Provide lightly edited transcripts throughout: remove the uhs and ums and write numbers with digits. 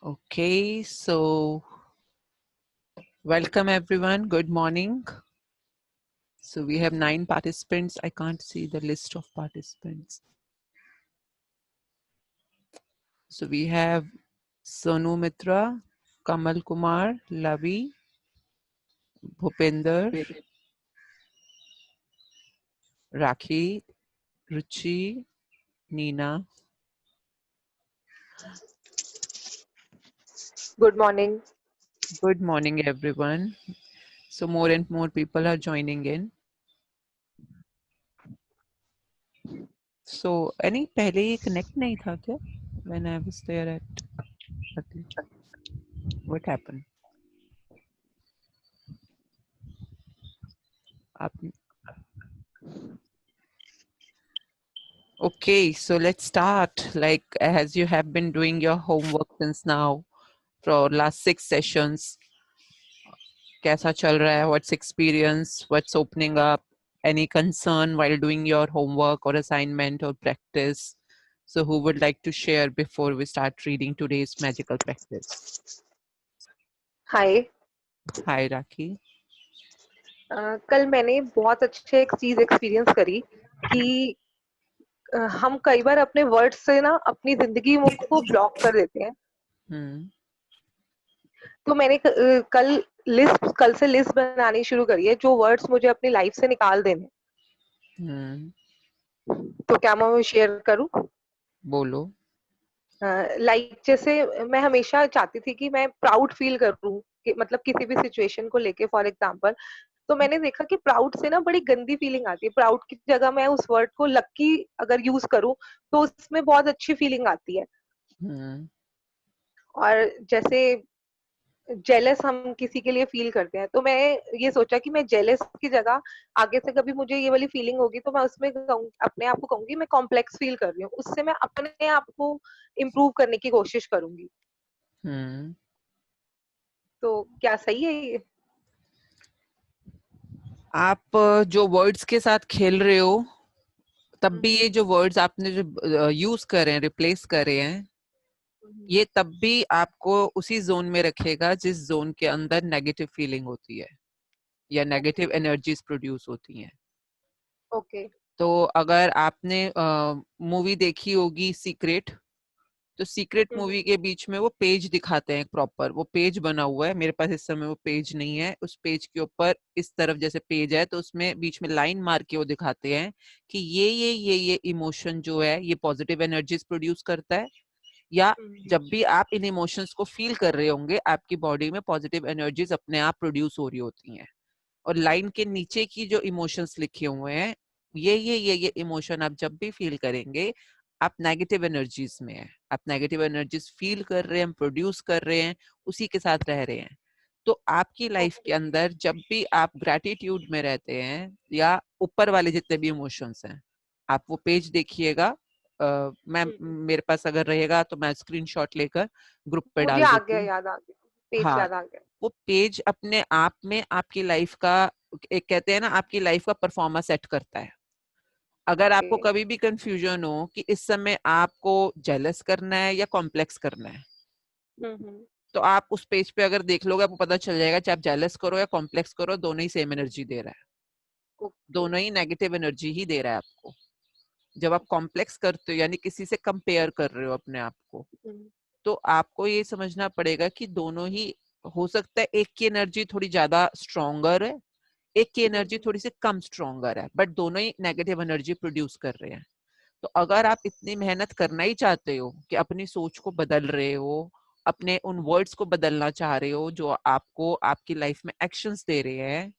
Okay, so welcome everyone. Good morning. So we have 9 participants. I can't see the list of participants. So we have Sonu Mitra, Kamal Kumar, Lavi, Bhupinder, Rakhi, Ruchi, Nina. Good morning. Good morning everyone. So more and more people are joining in. So any पहले ये connect नहीं था क्या? When I was there at what happened? आप Okay, so let's start. Like as you have been doing your homework since now for last 6 sessions, कैसा चल रहा है? What's experience? What's opening up? Any concern while doing your homework or assignment or practice? So who would like to share before we start reading today's magical practice? Hi. Hi, Raki. कल मैंने बहुत अच्छे एक चीज experience करी कि हम कई बार अपने वर्ड्स से ना अपनी जिंदगी को ब्लॉक कर देते हैं। Hmm. तो मैंने कल से लिस्ट बनानी शुरू करी है जो वर्ड्स मुझे अपनी लाइफ से निकाल देने। Hmm. तो क्या मैं वो शेयर करूं? बोलो. लाइक जैसे मैं हमेशा चाहती थी कि मैं प्राउड फील करूं कि मतलब किसी भी सिचुएशन को लेके, फॉर एग्जांपल। तो मैंने देखा कि प्राउड से ना बड़ी गंदी फीलिंग आती है। प्राउड की जगह मैं उस वर्ड को लकी अगर यूज करूं तो उसमें बहुत अच्छी फीलिंग आती है। Hmm. और जैसे जेलस हम किसी के लिए फील करते हैं, तो मैं ये सोचा कि मैं जेलस की जगह आगे से कभी मुझे ये वाली फीलिंग होगी तो मैं उसमें अपने आप को कहूंगी मैं कॉम्प्लेक्स फील कर रही हूँ। उससे मैं अपने आप को इम्प्रूव करने की कोशिश करूंगी। Hmm. तो क्या सही है ये? आप जो वर्ड्स के साथ खेल रहे हो तब भी ये हम्म, जो वर्ड्स आपने जो यूज कर रहे हैं, रिप्लेस कर रहे हैं, हम्म, ये तब भी आपको उसी जोन में रखेगा जिस जोन के अंदर नेगेटिव फीलिंग होती है या ओके, नेगेटिव एनर्जीज प्रोड्यूस होती हैं। ओके। तो अगर आपने मूवी देखी होगी सीक्रेट, तो सीक्रेट मूवी के बीच में वो पेज दिखाते हैं, प्रॉपर वो पेज बना हुआ है। मेरे पास इस समय वो पेज नहीं है। उस पेज के ऊपर इस तरफ जैसे पेज है तो उसमें बीच में लाइन मार के वो दिखाते हैं कि ये इमोशन जो है ये पॉजिटिव एनर्जीज प्रोड्यूस करता है, या हम्म, जब भी आप इन इमोशंस को फील कर रहे होंगे आपकी बॉडी में पॉजिटिव एनर्जीज अपने आप प्रोड्यूस हो रही होती हैं। और लाइन के नीचे की जो इमोशंस लिखे हुए हैं, ये इमोशन आप जब भी फील करेंगे आप नेगेटिव एनर्जीज में है, आप नेगेटिव एनर्जीज फील कर रहे हैं, प्रोड्यूस कर रहे हैं, उसी के साथ रह रहे हैं। तो आपकी लाइफ के ओके। अंदर जब भी आप ग्रेटिट्यूड में रहते हैं या ऊपर वाले जितने भी इमोशंस हैं, आप वो पेज देखिएगा। मैं मेरे पास अगर रहेगा तो मैं स्क्रीनशॉट लेकर ग्रुप पे मुझे डाल आ देती गया, हूँ। याद आ गया, पेज हाँ, याद आ गया। वो पेज अपने आप में आपकी लाइफ का एक कहते हैं ना, आपकी लाइफ का परफॉर्मा सेट करता है। अगर ओके। आपको कभी भी कंफ्यूजन हो कि इस समय आपको जेलस करना है या कॉम्प्लेक्स करना है, हम्म। तो आप उस पेज पे अगर देख लोगे आपको पता चल जाएगा चाहे आप जेलस करो या कॉम्प्लेक्स करो, दोनों ही सेम एनर्जी दे रहा है, ओके। दोनों ही नेगेटिव एनर्जी ही दे रहा है आपको। जब आप कॉम्प्लेक्स करते हो यानी किसी से कंपेयर कर रहे हो अपने आप को, हम्म, तो आपको ये समझना पड़ेगा कि दोनों ही हो सकता है, एक की एनर्जी थोड़ी ज्यादा स्ट्रोंगर है, एक की एनर्जी हम्म, थोड़ी सी कम स्ट्रोंगर है, बट दोनों ही नेगेटिव एनर्जी प्रोड्यूस कर रहे हैं। तो अगर आप इतनी मेहनत करना ही चाहते हो कि अपनी सोच को बदल रहे हो, अपने उन वर्ड्स को बदलना चाह रहे हो जो आपको आपकी लाइफ में एक्शंस दे रहे हैं,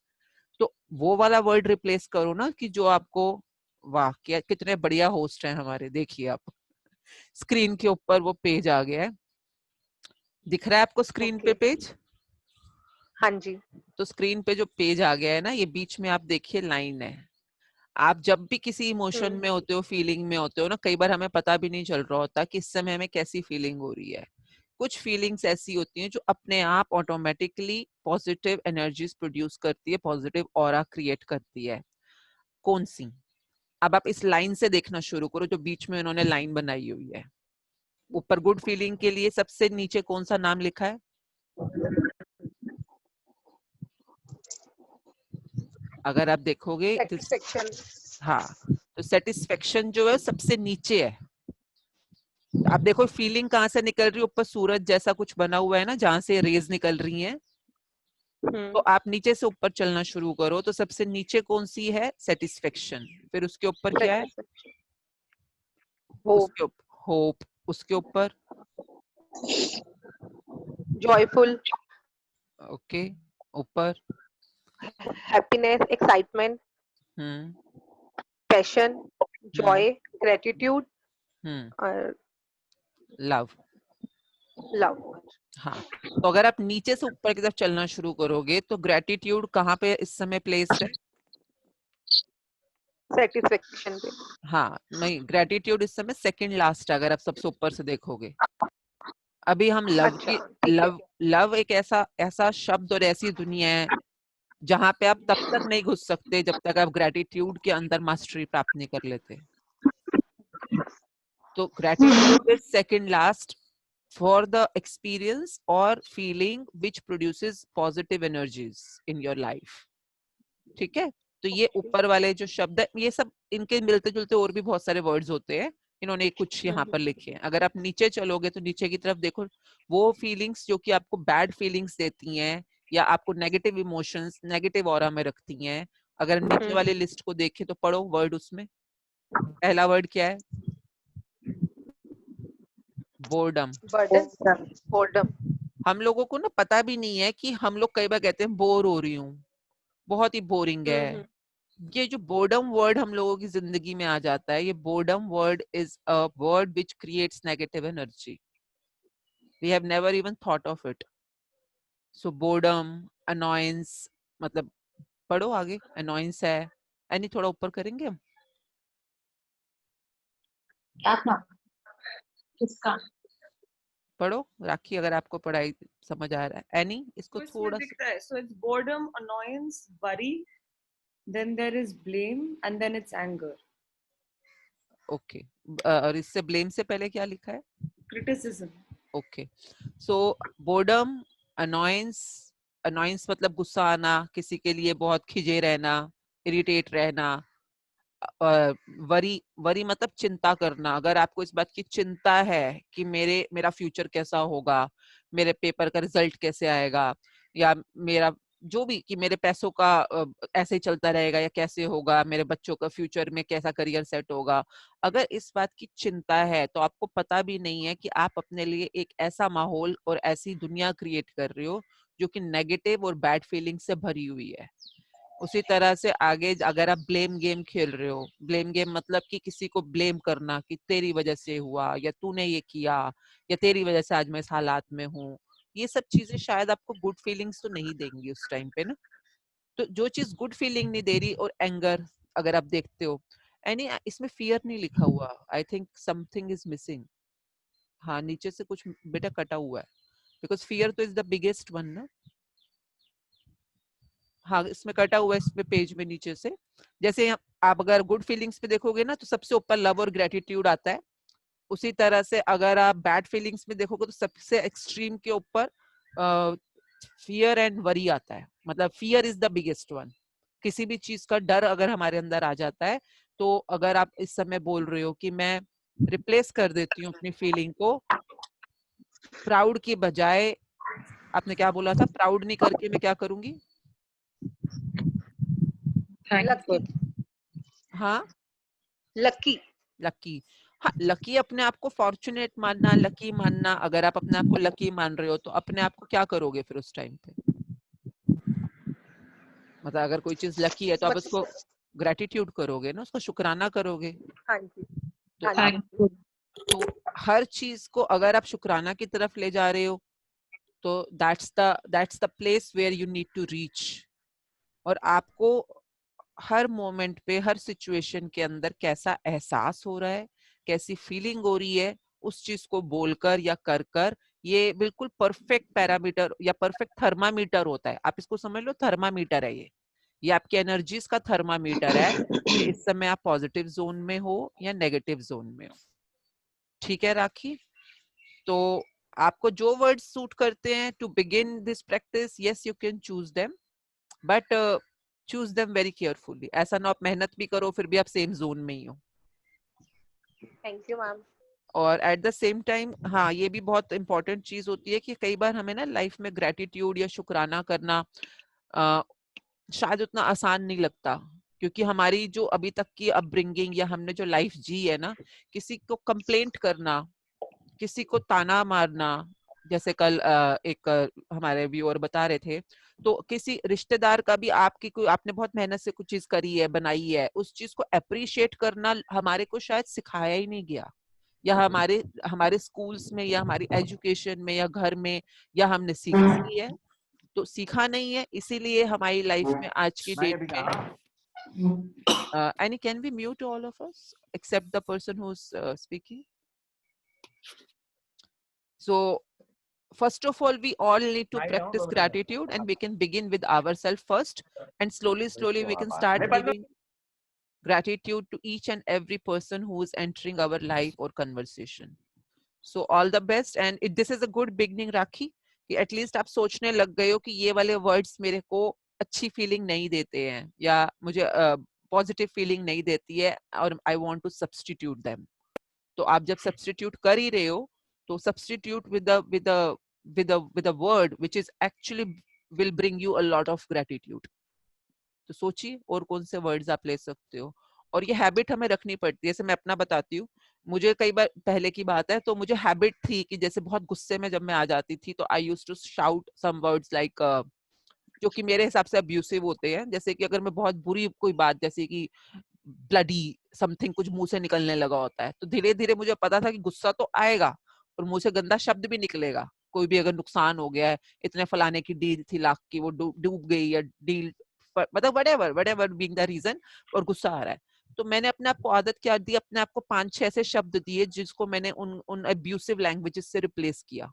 तो वो वाला वर्ड रिप्लेस करो ना कि जो आपको, वाह क्या कितने बढ़िया होस्ट हैं हमारे, देखिए आप स्क्रीन के ऊपर वो पेज आ गया है, दिख रहा है आपको स्क्रीन पे ओके। पेज? हाँ जी। तो स्क्रीन पे जो पेज आ गया है ना, ये बीच में आप देखिए लाइन है। आप जब भी किसी इमोशन हम्म, में होते हो, फीलिंग में होते हो ना, कई बार हमें पता भी नहीं चल रहा होता कि इस समय हमें कैसी फीलिंग हो रही है। कुछ फीलिंग्स ऐसी होती हैं जो अपने आप ऑटोमेटिकली पॉजिटिव एनर्जीज प्रोड्यूस करती है, पॉजिटिव ऑरा क्रिएट करती है। कौन सी? अब आप इस लाइन से देखना शुरू करो जो बीच में उन्होंने लाइन बनाई हुई है। ऊपर गुड फीलिंग के लिए सबसे नीचे कौन सा नाम लिखा है? अगर आप देखोगे सेटिस्फेक्शन। हाँ, तो सेटिस्फेक्शन जो है सबसे नीचे है। आप देखो फीलिंग कहाँ से निकल रही है, ऊपर सूरज जैसा कुछ बना हुआ है ना, जहां से रेज निकल रही हैं। तो आप नीचे से ऊपर चलना शुरू करो, तो सबसे नीचे कौन सी है? सेटिस्फेक्शन। फिर उसके ऊपर क्या है? होप। उसके ऊपर होप। उसके ऊपर जॉयफुल। ओके, ऊपर हैप्पीनेस, एक्साइटमेंट, हम्म पैशन, हम्म जॉय, ग्रेटिट्यूड हम्म और लव। लव। हाँ, तो अगर आप नीचे से ऊपर की तरफ चलना शुरू करोगे तो ग्रेटिट्यूड कहाँ पे इस समय प्लेस्ड है? सेटिस्फेक्शन पे। हाँ नहीं, ग्रेटिट्यूड इस समय सेकंड लास्ट है, अगर आप सबसे ऊपर से देखोगे। अभी हम लव अच्छा, की ठीक है। लव एक ऐसा ऐसा शब्द और ऐसी दुनिया है जहां पे आप तब तक नहीं घुस सकते जब तक आप ग्रेटिट्यूड के अंदर मास्टरी प्राप्त नहीं कर लेते। तो gratitude is second last for the experience और feeling which produces positive energies in your life. ठीक है, तो ये ऊपर वाले जो शब्द है, ये सब इनके मिलते जुलते और भी बहुत सारे वर्ड्स होते हैं, इन्होंने कुछ यहाँ पर लिखे हैं। अगर आप नीचे चलोगे तो नीचे की तरफ देखो, वो फीलिंग्स जो कि आपको बैड फीलिंग्स देती हैं या आपको नेगेटिव इमोशंस, नेगेटिव ऑरा में रखती हैं, अगर नीचे वाली लिस्ट को देखें तो पढ़ो वर्ड उसमें। पहला वर्ड क्या है? बोर्डम। Burden, boredom. हम लोगों को ना पता भी नहीं है कि हम लोग कई बार कहते हैं बोर हो रही हूँ, बहुत ही बोरिंग है। ये जो बोर्डम वर्ड हम लोगों की जिंदगी में आ जाता है, ये boredom word is a word which creates negative energy. We have never even thought of it. So boredom, annoyance, मतलब पढ़ो आगे। अनॉयंस है, एनी थोड़ा ऊपर करेंगे हम। क्या था किसका? पढ़ो राखी, अगर आपको पढ़ाई समझ आ रहा है। एनी इसको तो इसमें थोड़ा दिख रहा है, so it's boredom, annoyance, worry, then there is blame, and then it's anger. Okay, और इससे ब्लेम से पहले क्या लिखा है? Criticism. ओके, सो बोर्डम, अनॉयंस। अनॉयंस मतलब गुस्सा आना, किसी के लिए बहुत खिजे रहना, इरिटेट रहना। वरी, वरी मतलब चिंता करना। अगर आपको इस बात की चिंता है कि मेरा फ्यूचर कैसा होगा, मेरे पेपर का रिजल्ट कैसे आएगा, या मेरा जो भी, कि मेरे पैसों का ऐसे ही चलता रहेगा या कैसे होगा, मेरे बच्चों का फ्यूचर में कैसा करियर सेट होगा, अगर इस बात की चिंता है तो आपको पता भी नहीं है कि आप अपने लिए एक ऐसा माहौल और ऐसी दुनिया क्रिएट कर रहे हो जो कि नेगेटिव और बैड फीलिंग से भरी हुई है। उसी तरह से आगे अगर आप ब्लेम गेम खेल रहे हो, ब्लेम गेम मतलब कि किसी को ब्लेम करना कि तेरी वजह से हुआ, या तूने ये किया, या तेरी वजह से आज मैं इस हालात में हूँ, ये सब चीजें शायद आपको गुड फीलिंग्स तो नहीं देंगी उस टाइम पे ना। तो जो चीज गुड फीलिंग नहीं दे रही, और एंगर अगर आप देखते हो, यानी इसमें फियर नहीं लिखा हुआ, I think something is missing. हाँ, नीचे से कुछ बेटा कटा हुआ है, बिकॉज फियर तो इज द बिगेस्ट वन ना। हाँ, इसमें कटा हुआ है, इसमें पेज में नीचे से। जैसे आप अगर गुड फीलिंग्स पे देखोगे ना, तो सबसे ऊपर लव और ग्रेटिट्यूड आता है। उसी तरह से अगर आप बैड फीलिंग्स में देखोगे तो सबसे एक्सट्रीम के ऊपर फियर एंड वरी आता है। मतलब fear is the biggest one. किसी भी चीज का डर अगर हमारे अंदर आ जाता है, तो अगर आप इस समय बोल रहे हो कि मैं रिप्लेस कर देती हूँ अपनी फीलिंग को प्राउड की बजाय, आपने क्या बोला था? प्राउड नहीं करके मैं क्या करूंगी? लकी। हाँ, लकी। लकी। हाँ, लकी अपने आप को फॉर्चुनेट मानना, लकी मानना। अगर आप अपने आप को लकी मान रहे हो तो अपने आप को क्या करोगे फिर उस टाइम पे? मतलब अगर कोई चीज लकी है तो आप उसको ग्रेटिट्यूड करोगे ना, उसको शुक्राना करोगे। हाँ जी, तो हाँ आप जी। तो हर चीज को अगर आप शुक्राना की तरफ ले जा रहे हो, तो that's the place where you need to reach. और आपको हर मोमेंट पे, हर सिचुएशन के अंदर कैसा एहसास हो रहा है, कैसी फीलिंग हो रही है, उस चीज को बोलकर या कर कर, ये बिल्कुल परफेक्ट पैरामीटर या परफेक्ट थर्मामीटर होता है। आप इसको समझ लो, थर्मामीटर है ये आपकी एनर्जीज का थर्मामीटर है कि इस समय आप पॉजिटिव जोन में हो या नेगेटिव जोन में हो। ठीक है राखी? तो आपको जो वर्ड्स सूट करते हैं to begin this practice, yes you can choose them, but choose them very carefully. ऐसा ना आप मेहनत भी करो फिर भी आप सेम जोन में ही हो। Thank you ma'am. और एट द सेम टाइम हाँ, ये भी बहुत इंपॉर्टेंट चीज होती है कि कई बार हमें ना लाइफ में ग्रेटिट्यूड या शुक्राना करना शायद उतना आसान नहीं लगता, क्योंकि हमारी जो अभी तक की अपब्रिंगिंग या हमने जो लाइफ जी है ना, किसी को कंप्लेंट करना, किसी को ताना मारना, जैसे कल एक हमारे व्यूअर बता रहे थे, तो किसी रिश्तेदार का भी आपकी कोई, आपने बहुत मेहनत से कुछ चीज करी है, बनाई है, उस चीज को अप्रिशिएट करना हमारे को शायद सिखाया ही नहीं गया, या हमारे हमारे स्कूल्स में या हमारी एजुकेशन में या घर में, या हमने सीखा नहीं है। तो सीखा नहीं है, इसीलिए हमारी लाइफ में आज की डेट में Annie, can we mute all of us except the person who's speaking? So first of all, we all need to practice gratitude, and we can begin with ourselves first, and slowly we can start giving gratitude to each and every person who is entering our life or conversation. So all the best, and this is a good beginning, Rakhi, कि at least आप सोचने लग गए हो कि ये वाले words मेरे को अच्छी फीलिंग नहीं देते हैं, या मुझे पॉजिटिव फीलिंग नहीं देती है, और I want to substitute them. तो आप जब सब्स्टिट्यूट कर ही रहे हो, तो substitute with a word which is actually will bring you a lot of gratitude. तो सोचिए और कौन से वर्ड्स आप ले सकते हो, और ये हैबिट हमें रखनी पड़ती है। जैसे मैं अपना बताती हूँ, मुझे कई बार, पहले की बात है, तो मुझे हैबिट थी कि जैसे बहुत गुस्से में जब मैं आ जाती थी, तो I used to shout some words like, जो कि मेरे हिसाब से अब्यूसिव होते हैं। जैसे कि अगर मैं बहुत बुरी कोई बात, जैसे कि ब्लडी समथिंग कुछ मुंह से निकलने लगा होता है, तो धीरे धीरे मुझे पता था कि गुस्सा तो आएगा और मुंह से गंदा शब्द भी निकलेगा। कोई भी अगर नुकसान हो गया है, इतने फलाने की डील थी लाख की, वो डूब गई, या डील मतलब whatever being the reason, और गुस्सा आ रहा है, तो मैंने अपने आप को आदत क्या दी, अपने आप को 5-6 ऐसे शब्द दिए जिसको मैंने उन अब्यूसिव लैंग्वेजेस से रिप्लेस किया,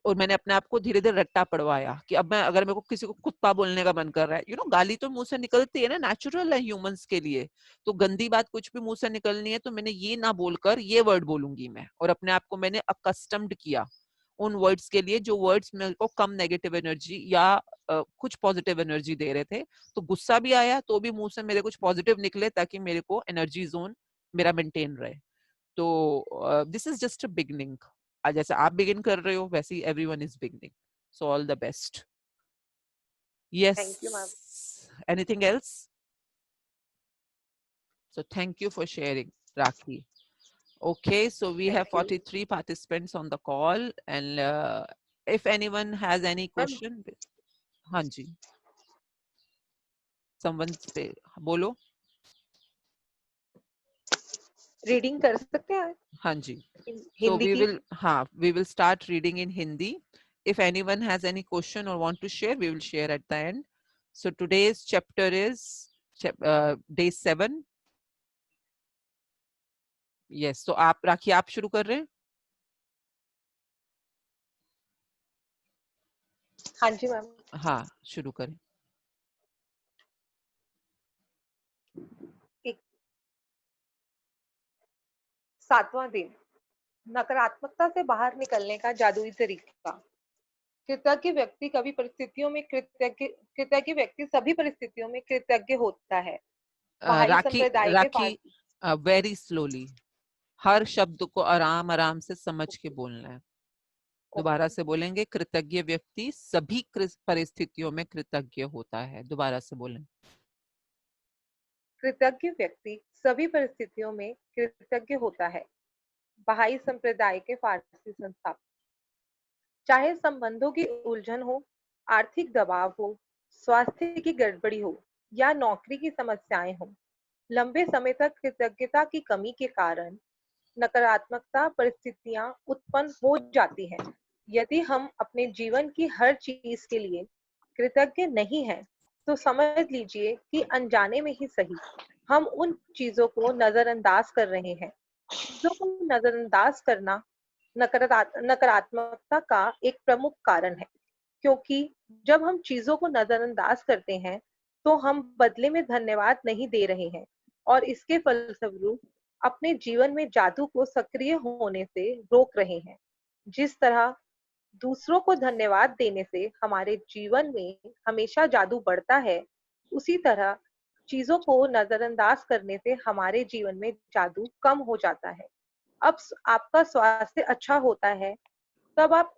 और मैंने अपने आप को धीरे धीरे रट्टा पड़वाया कि अब मैं, अगर मेरे को किसी को कुत्ता बोलने का मन कर रहा है, गाली तो मुंह से निकलती है ना, नेचुरल है ह्यूमंस के लिए, तो गंदी बात कुछ भी मुंह से निकलनी है, तो मैंने ये ना बोलकर ये वर्ड बोलूंगी मैं, और अपने आप को मैंने अकस्टम्ड किया उन वर्ड्स के लिए, जो वर्ड्स मेरे को कम नेगेटिव एनर्जी या कुछ पॉजिटिव एनर्जी दे रहे थे। तो गुस्सा भी आया तो भी मुंह से मेरे कुछ पॉजिटिव निकले, ताकि मेरे को एनर्जी जोन मेरा मेंटेन रहे। तो this is just a beginning. जैसे आप बिगिन कर रहे हो, वैसे ही everyone is beginning. So all the best. Yes. Thank you, ma'am. Anything else? So thank you for sharing, Rakhi. Okay, so we have 43 participants on the call, and if anyone has any question, हाँ जी, someone say, बोलो। Reading कर सकते हैं हाँ जी, so Hindi की? we will start reading in Hindi. If anyone has any question or want to share, we will share at the end. So today's chapter is day 7. Yes, so आप राखी, आप शुरू कर रहे हैं? हाँ जी मैम। हाँ, शुरू करें। एक 7वां दिन, नकारात्मकता से बाहर निकलने का जादुई तरीका। कृतज्ञ व्यक्ति कभी परिस्थितियों में कृतज्ञ व्यक्ति सभी परिस्थितियों में कृतज्ञ होता है। बहाई संप्रदाय के राखी वेरी स्लोली, हर शब्द को आराम आराम से समझ के बोलना है। दोबारा से बोलेंगे, कृतज्ञ व्यक्ति सभी परिस्थितियों में कृतज्ञ होता है। दोबारा से बोलें। कृतज्ञ व्यक्ति सभी परिस्थितियों में कृतज्ञ होता है। बहाई संप्रदाय के फारसी संस्थापक। चाहे संबंधों की उलझन हो, आर्थिक दबाव हो, स्वास्थ्य की गड़बड़ी हो या नौकरी की समस्याएं हो, लंबे समय तक कृतज्ञता की कमी के कारण नकारात्मकता परिस्थितियां उत्पन्न हो जाती हैं। यदि हम अपने जीवन की हर चीज के लिए कृतज्ञ नहीं हैं, तो समझ लीजिए कि अनजाने में ही सही हम उन चीजों को नजरअंदाज कर रहे हैं। चीजों को नजरअंदाज करना नकारात्मकता का एक प्रमुख कारण है, क्योंकि जब हम चीजों को नजरअंदाज करते हैं, तो हम बदले में धन्यवाद नहीं दे रहे हैं, और इसके फलस्वरूप अपने जीवन में जादू को सक्रिय होने से रोक रहे हैं। जिस तरह दूसरों को धन्यवाद देने से हमारे जीवन में हमेशा जादू बढ़ता है, उसी तरह चीजों को नजरअंदाज करने से हमारे जीवन में जादू कम हो जाता है। अब आपका स्वास्थ्य अच्छा होता है, तब आप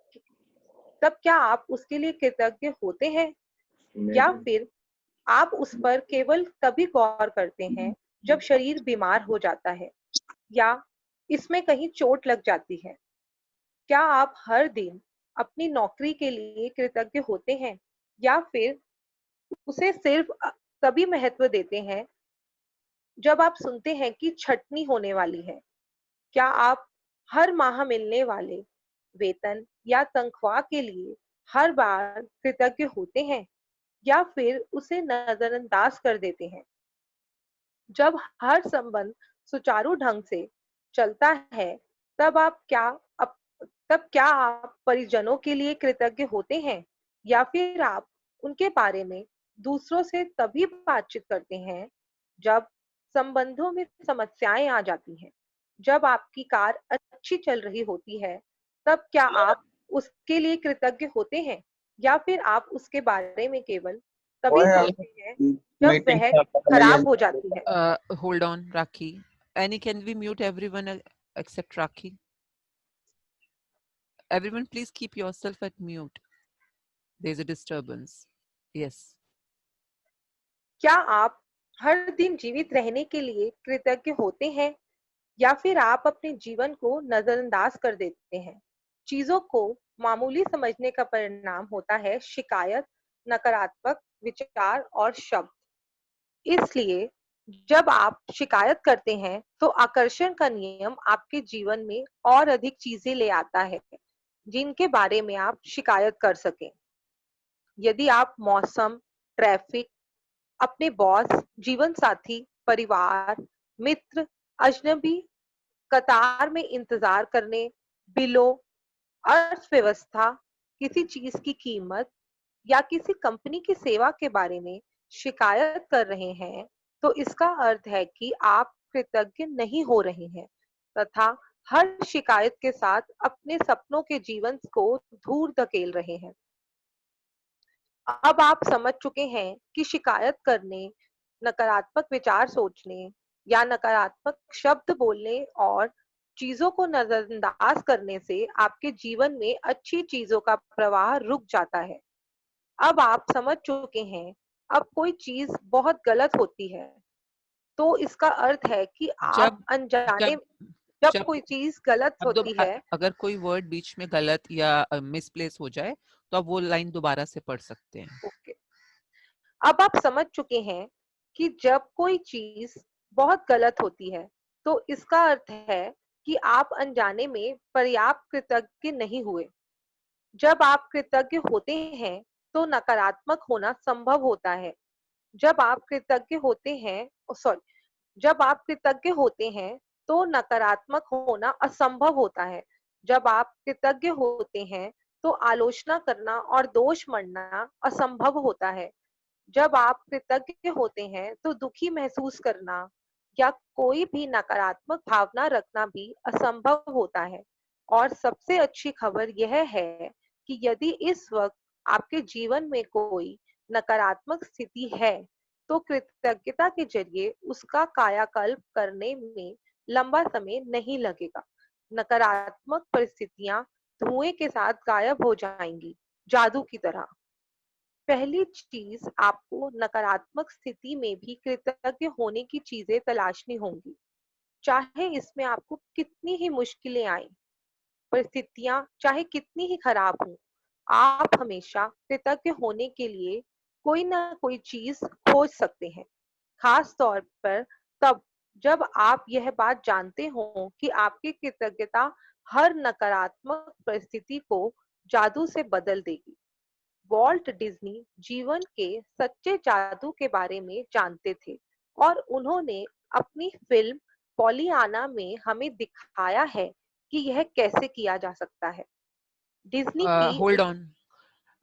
तब क्या आप उसके लिए कृतज्ञ होते हैं, या फिर आप उस पर केवल तभी गौर करते हैं जब शरीर बीमार हो जाता है या इसमें कहीं चोट लग जाती है? क्या आप हर दिन अपनी नौकरी के लिए कृतज्ञ होते हैं, या फिर उसे सिर्फ तभी महत्व देते हैं जब आप सुनते हैं कि छटनी होने वाली है? क्या आप हर माह मिलने वाले वेतन या तनख्वाह के लिए हर बार कृतज्ञ होते हैं, या फिर उसे नजरअंदाज कर देते हैं? जब हर संबंध सुचारू ढंग से चलता है, तब आप क्या अप, तब क्या आप परिजनों के लिए कृतज्ञ होते हैं, या फिर आप उनके बारे में दूसरों से तभी बातचीत करते हैं जब संबंधों में समस्याएं आ जाती हैं? जब आपकी कार अच्छी चल रही होती है, तब क्या आप उसके लिए कृतज्ञ होते हैं, या फिर आप उसके बारे में केवल तभी सोचते हैं जब वह खराब हो जाती है? Hold on, Rakhi. Annie, can we mute everyone except Rakhi? Everyone, please keep yourself at mute. There's a disturbance. Yes. क्या आप हर दिन जीवित रहने के लिए कृतज्ञ होते हैं, या फिर आप अपने जीवन को नजरअंदाज कर देते हैं? चीजों को मामूली समझने का परिणाम होता है शिकायत, नकारात्मक विचार और शब्द। इसलिए जब आप शिकायत करते हैं, तो आकर्षण का नियम आपके जीवन में और अधिक चीजें ले आता है जिनके बारे में आप शिकायत कर सकें। यदि आप मौसम, ट्रैफिक, अपने बॉस, जीवन साथी, परिवार, मित्र, अजनबी, कतार में इंतजार करने, बिलों, अर्थव्यवस्था, किसी चीज की कीमत या किसी कंपनी की सेवा के बारे में शिकायत कर रहे हैं, तो इसका अर्थ है कि आप कृतज्ञ नहीं हो रहे हैं तथा हर शिकायत के साथ अपने सपनों के जीवन को दूर धकेल रहे हैं। अब आप समझ चुके हैं कि शिकायत करने, नकारात्मक विचार सोचने या नकारात्मक शब्द बोलने और चीजों को नजरअंदाज करने से आपके जीवन में अच्छी चीजों का प्रवाह रुक जाता है। अब आप समझ चुके हैं, अब कोई चीज बहुत गलत होती है, तो इसका अर्थ है कि आप जब अनजाने जब जब जब कोई चीज गलत अब होती है। अगर कोई वर्ड बीच में गलत या मिसप्लेस हो जाए, तो आप वो लाइन दोबारा से पढ़ सकते हैं। ओके, अब आप समझ चुके हैं कि जब कोई चीज बहुत गलत होती है, तो इसका अर्थ है कि आप अनजाने में पर्याप्त कृतज्ञ नहीं हुए। जब आप कृतज्ञ होते हैं, तो नकारात्मक होना संभव होता है। जब आप कृतज्ञ होते हैं, सॉरी, जब आप कृतज्ञ होते हैं, तो नकारात्मक होना असंभव होता है। जब आप कृतज्ञ होते हैं, तो आलोचना करना और दोष मढ़ना असंभव होता है। जब आप कृतज्ञ होते हैं, तो दुखी महसूस करना या कोई भी नकारात्मक भावना रखना भी असंभव होता है। और सबसे अच्छी खबर यह है कि यदि इस वक्त आपके जीवन में कोई नकारात्मक स्थिति है, तो कृतज्ञता के जरिए उसका कायाकल्प करने में लंबा समय नहीं लगेगा। नकारात्मक परिस्थितियां धुएं के साथ गायब हो जाएंगी, जादू की तरह। पहली चीज, आपको नकारात्मक स्थिति में भी कृतज्ञ होने की चीजें तलाशनी होंगी, चाहे इसमें आपको कितनी ही मुश्किलें आए, परिस्थितियां चाहे कितनी ही खराब हो। आप हमेशा कृतज्ञ होने के लिए कोई ना कोई चीज खोज सकते हैं, खास तौर पर तब जब आप यह बात जानते हो कि आपकी कृतज्ञता हर नकारात्मक परिस्थिति को जादू से बदल देगी। वॉल्ट डिज्नी जीवन के सच्चे जादू के बारे में जानते थे, और उन्होंने अपनी फिल्म पॉलियाना में हमें दिखाया है कि यह कैसे किया जा सकता है। डिज्नी की होल्ड ऑन।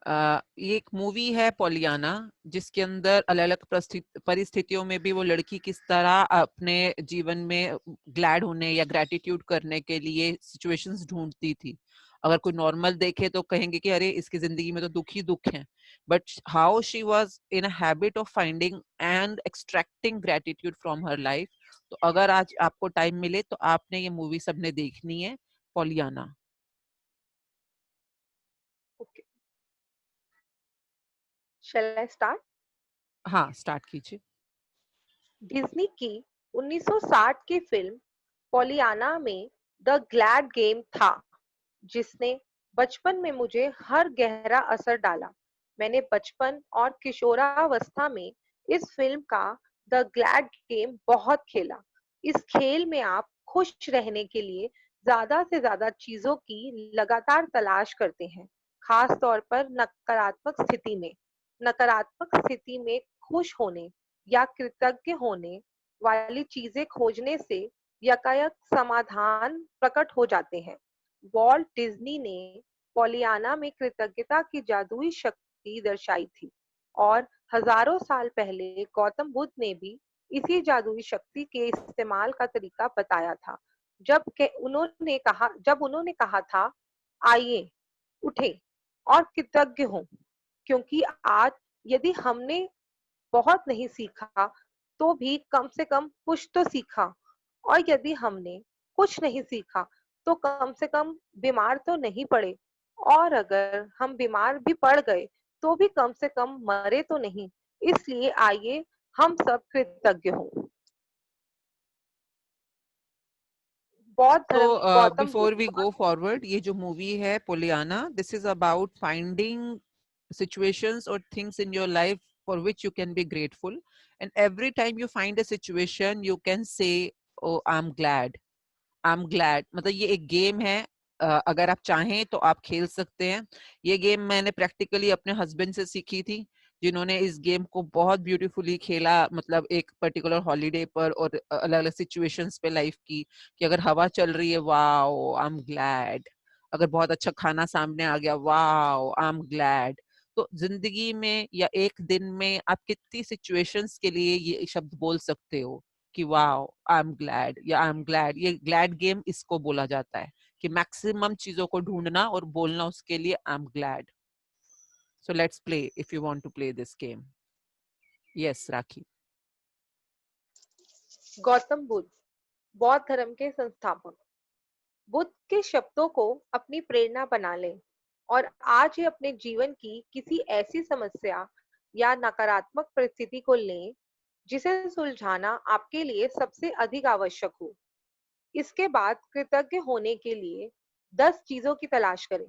ये एक मूवी है पॉलियाना, जिसके अंदर अलग अलग परिस्थितियों में भी वो लड़की किस तरह अपने जीवन में ग्लैड होने या ग्रेटिट्यूड करने के लिए सिचुएशंस ढूंढती थी। अगर कोई नॉर्मल देखे तो कहेंगे कि अरे इसकी जिंदगी में तो दुख ही दुख है, but how she was in a habit of finding and extracting gratitude from her life. तो अगर आज आपको टाइम मिले तो आपने ये मूवी सबने देखनी है, Pollyanna. Okay, shall I start? हाँ, स्टार्ट कीजिए। डिज्नी की 1960 की फिल्म पोलियाना में द ग्लैड गेम था, जिसने बचपन में मुझे हर गहरा असर डाला। मैंने बचपन और किशोरावस्था में इस फिल्म का द ग्लैड गेम बहुत खेला। इस खेल में आप खुश रहने के लिए ज्यादा से ज्यादा चीजों की लगातार तलाश करते हैं, खास तौर पर नकारात्मक स्थिति में। नकारात्मक स्थिति में खुश होने या कृतज्ञ होने वाली चीजें खोजने से यकायक समाधान प्रकट हो जाते हैं। वॉल्ट डिज्नी ने पोलियाना में कृतज्ञता की जादुई शक्ति दर्शाई थी, और हजारों साल पहले गौतम बुद्ध ने भी इसी जादुई शक्ति के इस्तेमाल का तरीका बताया था। जब उन्होंने कहा था, आइए उठे और कृतज्ञ हों, क्योंकि आज यदि हमने बहुत नहीं सीखा तो भी कम से कम कुछ तो सीखा, और यदि हमने कुछ नहीं सीखा तो कम से कम बीमार तो नहीं पड़े, और अगर हम बीमार भी पड़ गए तो भी कम से कम मरे तो नहीं। इसलिए आइए हम सब कृतज्ञ हों। बौद्ध तो धर्म Gautam before we Buddha. Go forward, ये जो मूवी है Pollyanna, this is about finding situations or things in your life for which you can be grateful, and every time you find a situation you can say, oh I'm glad, I'm glad। मतलब ये एक game है, अगर आप चाहें तो आप खेल सकते हैं। ये गेम मैंने प्रैक्टिकली अपने हस्बैंड से सीखी थी, जिन्होंने इस गेम को बहुत ब्यूटीफुली खेला, मतलब एक पर्टिकुलर हॉलीडे पर और अलग अलग सिचुएशंस पे लाइफ की, कि अगर हवा चल रही है, वाओ आई एम ग्लैड। अगर बहुत अच्छा खाना सामने आ गया, वाओ आई एम ग्लैड। तो जिंदगी में या एक दिन में आप कितनी सिचुएशंस के लिए ये शब्द बोल सकते हो कि वाओ आई एम ग्लैड या आई एम ग्लैड। ये ग्लैड गेम इसको बोला जाता है, कि मैक्सिमम चीजों को ढूंढना और बोलना उसके लिए I am glad. So let's play if you want to play this game. Yes Rakhi. Gautam Buddha, बौद्ध धर्म के संस्थापक। बुद्ध के शब्दों को अपनी प्रेरणा बना लें और आज ही अपने जीवन की किसी ऐसी समस्या या नकारात्मक परिस्थिति को लें जिसे सुलझाना आपके लिए सबसे अधिक आवश्यक हो। इसके बाद कृतज्ञ होने के लिए 10 चीजों की तलाश करें।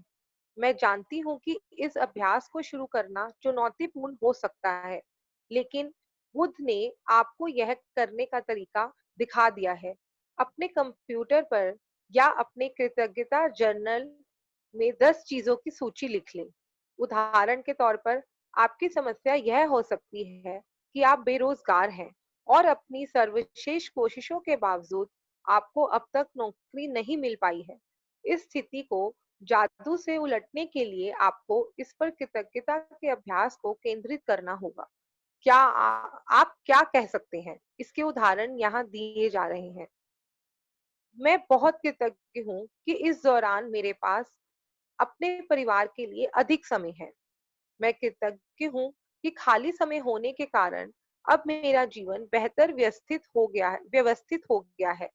मैं जानती हूँ कि इस अभ्यास को शुरू करना चुनौतीपूर्ण हो सकता है, लेकिन बुद्ध ने आपको यह करने का तरीका दिखा दिया है। अपने कंप्यूटर पर या अपने कृतज्ञता जर्नल में 10 चीजों की सूची लिख लें। उदाहरण के तौर पर, आपकी समस्या यह हो सकती है कि आप बेरोजगार हैं और अपनी सर्वश्रेष्ठ कोशिशों के बावजूद आपको अब तक नौकरी नहीं मिल पाई है। इस स्थिति को जादू से उलटने के लिए आपको इस पर कृतज्ञता के अभ्यास को केंद्रित करना होगा। आप क्या कह सकते हैं? इसके उदाहरण यहाँ दिए जा रहे हैं। मैं बहुत कृतज्ञ हूँ कि इस दौरान मेरे पास अपने परिवार के लिए अधिक समय है। मैं कृतज्ञ हूँ कि खाली समय होने के कारण अब मेरा जीवन बेहतर व्यवस्थित हो गया है।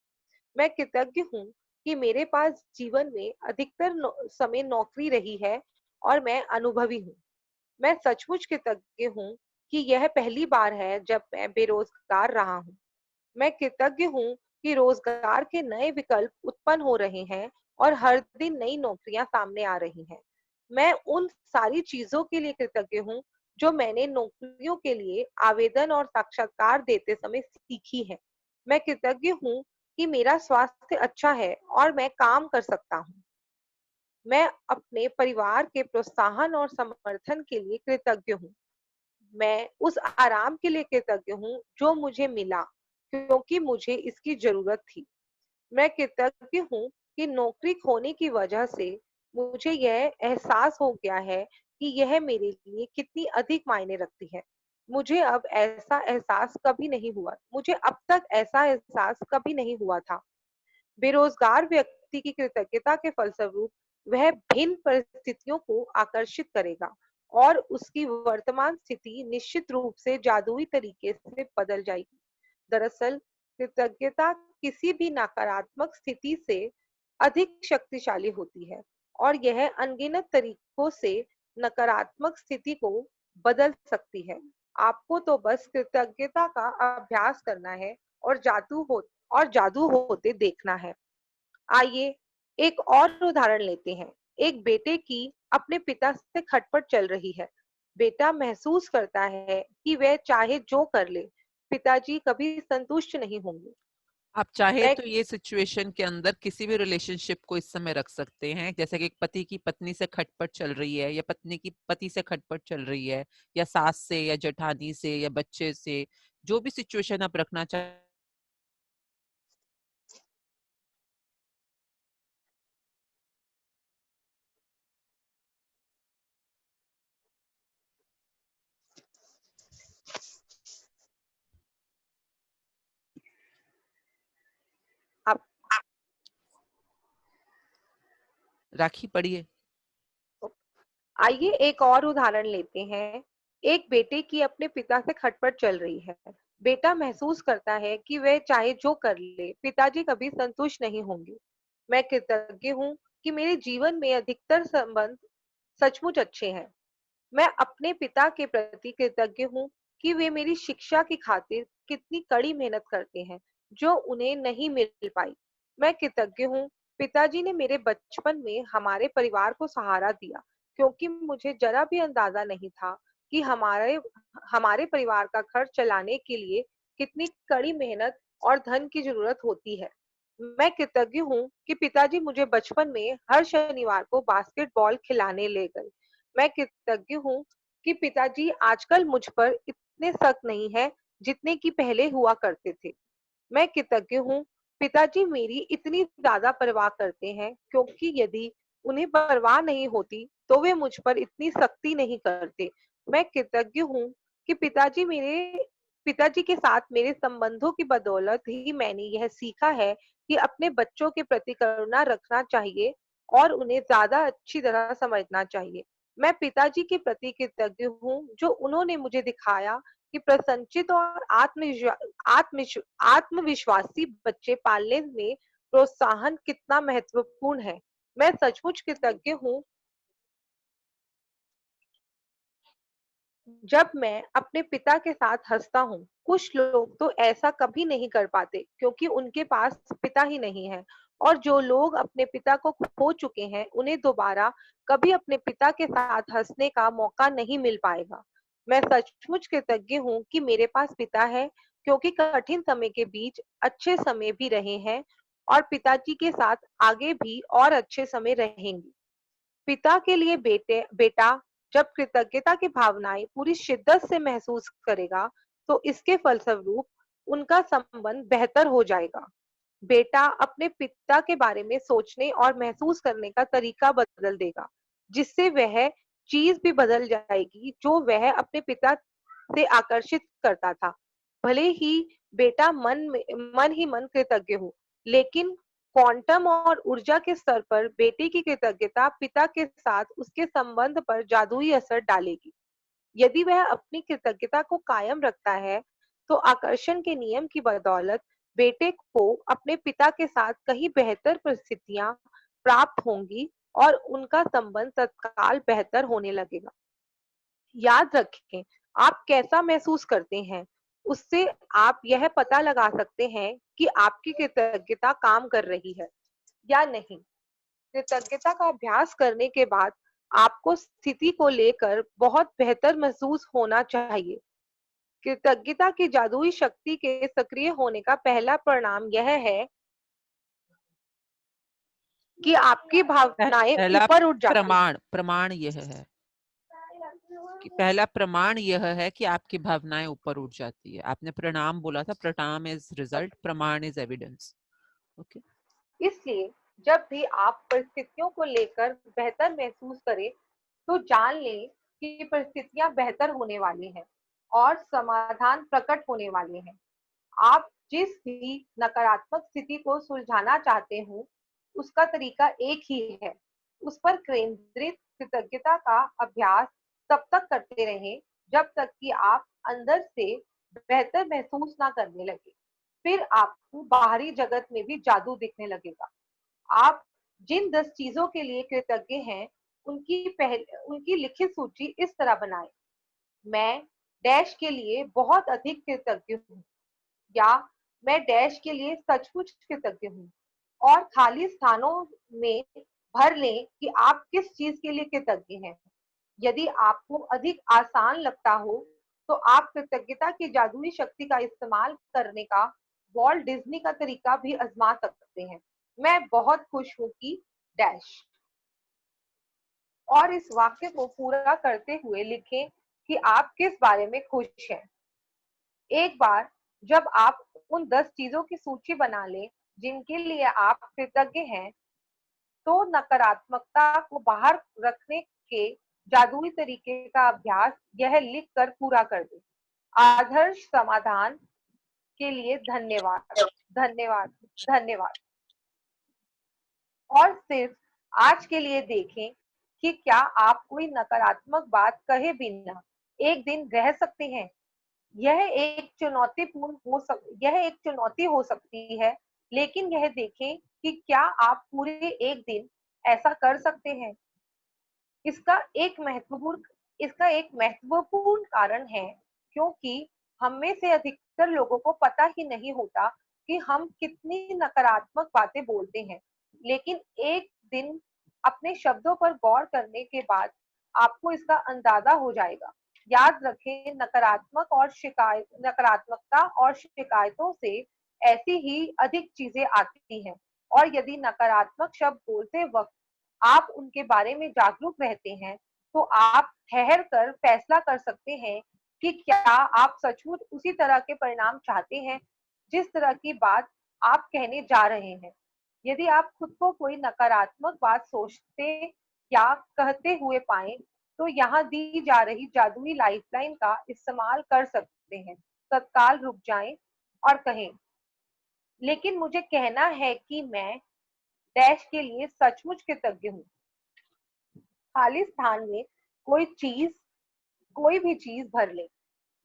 मैं कृतज्ञ हूँ कि मेरे पास जीवन में अधिकतर समय नौकरी रही है और मैं अनुभवी हूँ। मैं सचमुच कृतज्ञ हूँ कि यह पहली बार है जब मैं बेरोजगार रहा हूँ। मैं कृतज्ञ हूँ कि रोजगार के नए विकल्प उत्पन्न हो रहे हैं और हर दिन नई नौकरियां सामने आ रही हैं। मैं उन सारी चीजों के लिए कृतज्ञ हूँ जो मैंने नौकरियों के लिए आवेदन और साक्षात्कार देते समय सीखी है। मैं कृतज्ञ हूँ कि मेरा स्वास्थ्य अच्छा है और मैं काम कर सकता हूँ। मैं अपने परिवार के प्रोत्साहन और समर्थन के लिए कृतज्ञ हूँ। मैं उस आराम के लिए कृतज्ञ हूँ जो मुझे मिला, क्योंकि मुझे इसकी जरूरत थी। मैं कृतज्ञ हूँ कि नौकरी खोने की वजह से मुझे यह एहसास हो गया है कि यह मेरे लिए कितनी अधिक मायने रखती है। मुझे अब तक ऐसा एहसास कभी नहीं हुआ था। बेरोजगार व्यक्ति की कृतज्ञता के फलस्वरूप वह भिन्न परिस्थितियों को आकर्षित करेगा और उसकी वर्तमान स्थिति निश्चित रूप से जादुई तरीके से बदल जाएगी। दरअसल कृतज्ञता किसी भी नकारात्मक स्थिति से अधिक शक्तिशाली होती है और यह अनगिनत तरीकों से नकारात्मक स्थिति को बदल सकती है। आपको तो बस कृतज्ञता का अभ्यास करना है और जादू होते देखना है। आइए एक और उदाहरण लेते हैं। एक बेटे की अपने पिता से खटपट चल रही है। बेटा महसूस करता है कि वह चाहे जो कर ले, पिताजी कभी संतुष्ट नहीं होंगे। आप चाहे मैं तो ये सिचुएशन के अंदर किसी भी रिलेशनशिप को इस समय रख सकते हैं, जैसे कि एक पति की पत्नी से खटपट चल रही है, या पत्नी की पति से खटपट चल रही है, या सास से, या जेठानी से, या बच्चे से, जो भी सिचुएशन आप रखना चाहे। आप राखी पढ़िए। आइए एक और उदाहरण लेते हैं। एक बेटे की अपने पिता से खटपट चल रही है। बेटा महसूस करता है कि वह चाहे जो कर ले, पिताजी कभी संतुष्ट नहीं होंगे। मैं कृतज्ञ हूँ कि मेरे जीवन में अधिकतर संबंध सचमुच अच्छे हैं। मैं अपने पिता के प्रति कृतज्ञ हूँ कि वे मेरी शिक्षा की खातिर कितनी कड़ी मेहनत करते हैं, जो उन्हें नहीं मिल पाई। मैं कृतज्ञ हूँ पिताजी ने मेरे बचपन में हमारे परिवार को सहारा दिया, क्योंकि मुझे जरा भी अंदाजा नहीं था कि हमारे हमारे परिवार का खर्च चलाने के लिए कितनी कड़ी मेहनत और धन की जरूरत होती है। मैं कृतज्ञ हूँ कि पिताजी मुझे बचपन में हर शनिवार को बास्केटबॉल खिलाने ले गए। मैं कृतज्ञ हूँ कि पिताजी आजकल मुझ पर इतने सख्त नहीं है जितने कि पहले हुआ करते थे। मैं कृतज्ञ हूँ पिताजी मेरी इतनी ज्यादा परवाह करते हैं, क्योंकि यदि उन्हें परवाह नहीं होती तो वे मुझ पर इतनी सख्ती नहीं करते। मैं कृतज्ञ हूँ कि पिताजी के साथ मेरे संबंधों की बदौलत ही मैंने यह सीखा है कि अपने बच्चों के प्रति करुणा रखना चाहिए और उन्हें ज्यादा अच्छी तरह समझना चाहिए। मैं पिताजी के प्रति कृतज्ञ हूँ जो उन्होंने मुझे दिखाया कि प्रसन्नचित और आत्मविश्वासी बच्चे पालने में प्रोत्साहन कितना महत्वपूर्ण है। मैं सचमुच कृतज्ञ हूँ जब मैं अपने पिता के साथ हंसता हूँ। कुछ लोग तो ऐसा कभी नहीं कर पाते क्योंकि उनके पास पिता ही नहीं है, और जो लोग अपने पिता को खो चुके हैं उन्हें दोबारा कभी अपने पिता के साथ हंसने का मौका नहीं मिल पाएगा। मैं सचमुच कृतज्ञ हूँ कि मेरे पास पिता है, क्योंकि कठिन समय के बीच अच्छे समय भी रहे हैं और पिताजी के साथ आगे भी और अच्छे समय रहेंगे। पिता के लिए बेटा जब कृतज्ञता की भावनाएं पूरी शिद्दत से महसूस करेगा, तो इसके फलस्वरूप उनका संबंध बेहतर हो जाएगा। बेटा अपने पिता के बारे में सोचने और महसूस करने का तरीका बदल देगा, जिससे वह चीज भी बदल जाएगी जो वह अपने पिता से आकर्षित करता था। भले ही बेटा मन ही मन कृतज्ञ हो, लेकिन क्वांटम और ऊर्जा के स्तर पर बेटे की कृतज्ञता पिता के साथ उसके संबंध पर जादुई असर डालेगी। यदि वह अपनी कृतज्ञता को कायम रखता है, तो आकर्षण के नियम की बदौलत बेटे को अपने पिता के साथ कहीं बेहतर परिस्थितियां प्राप्त होंगी और उनका संबंध तत्काल बेहतर होने लगेगा। याद रखें, आप कैसा महसूस करते हैं, उससे आप यह पता लगा सकते हैं कि आपकी कृतज्ञता काम कर रही है या नहीं। कृतज्ञता का अभ्यास करने के बाद आपको स्थिति को लेकर बहुत बेहतर महसूस होना चाहिए। कृतज्ञता की जादुई शक्ति के सक्रिय होने का पहला परिणाम यह है कि आपकी भावनाएं पहला ऊपर उठ जाती प्रमाण प्रमाण यह है कि पहला प्रमाण यह है कि आपकी भावनाएं ऊपर उठ जाती है। आपने प्रणाम बोला था, प्रणाम इज रिजल्ट, प्रमाण इज एविडेंस। ओके। इसलिए जब भी आप परिस्थितियों को लेकर बेहतर महसूस करें, तो जान लें कि परिस्थितियां बेहतर होने वाली हैं और समाधान प्रकट होने वाले हैं। आप जिस भी नकारात्मक स्थिति को सुलझाना चाहते हो, उसका तरीका एक ही है। उस पर केंद्रित कृतज्ञता का अभ्यास तब तक करते रहें जब तक कि आप अंदर से बेहतर महसूस ना करने लगे। फिर आपको बाहरी जगत में भी जादू दिखने लगेगा। आप जिन 10 चीजों के लिए कृतज्ञ हैं, उनकी लिखित सूची इस तरह बनाएं। मैं डैश के लिए बहुत अधिक कृतज्ञ हूँ, या मैं डैश के लिए सचमुच कृतज्ञ हूँ, और खाली स्थानों में भर लें कि आप किस चीज के लिए कृतज्ञ हैं। यदि आपको अधिक आसान लगता हो तो आप कृतज्ञता की जादुई शक्ति का इस्तेमाल करने का वॉल्ट डिज्नी का तरीका भी आजमा सकते हैं। मैं बहुत खुश हूँ कि डैश। और इस वाक्य को पूरा करते हुए लिखें कि आप किस बारे में खुश हैं। एक बार जब आप उन 10 चीजों की सूची बना लें जिनके लिए आप कृतज्ञ हैं, तो नकारात्मकता को बाहर रखने के जादुई तरीके का अभ्यास यह लिख कर पूरा कर दें। आदर्श समाधान के लिए धन्यवाद, धन्यवाद, धन्यवाद। और सिर्फ आज के लिए देखें कि क्या आप कोई नकारात्मक बात कहे बिना एक दिन रह सकते हैं। यह एक चुनौती हो सकती है, लेकिन यह देखें कि क्या आप पूरे एक दिन ऐसा कर सकते हैं। इसका एक महत्वपूर्ण कारण है क्योंकि हम में से अधिकतर लोगों को पता ही नहीं होता कि हम कितनी नकारात्मक बातें बोलते हैं। लेकिन एक दिन अपने शब्दों पर गौर करने के बाद आपको इसका अंदाजा हो जाएगा। याद रखें, नकारात्मकता और शिकायतों से ऐसी ही अधिक चीजें आती हैं, और यदि नकारात्मक शब्द बोलते वक्त आप उनके बारे में जागरूक रहते हैं, तो आप ठहर कर फैसला कर सकते हैं कि क्या आप सचमुच उसी तरह के परिणाम चाहते हैं जिस तरह की बात आप कहने जा रहे हैं। यदि आप खुद को कोई नकारात्मक बात सोचते या कहते हुए पाएं, तो यहाँ दी जा रही जादुई लाइफलाइन का इस्तेमाल कर सकते हैं। तत्काल रुक जाएं और कहें, लेकिन मुझे कहना है कि मैं डैश के लिए सचमुच कृतज्ञ हूँ। खाली स्थान में कोई भी चीज भर लें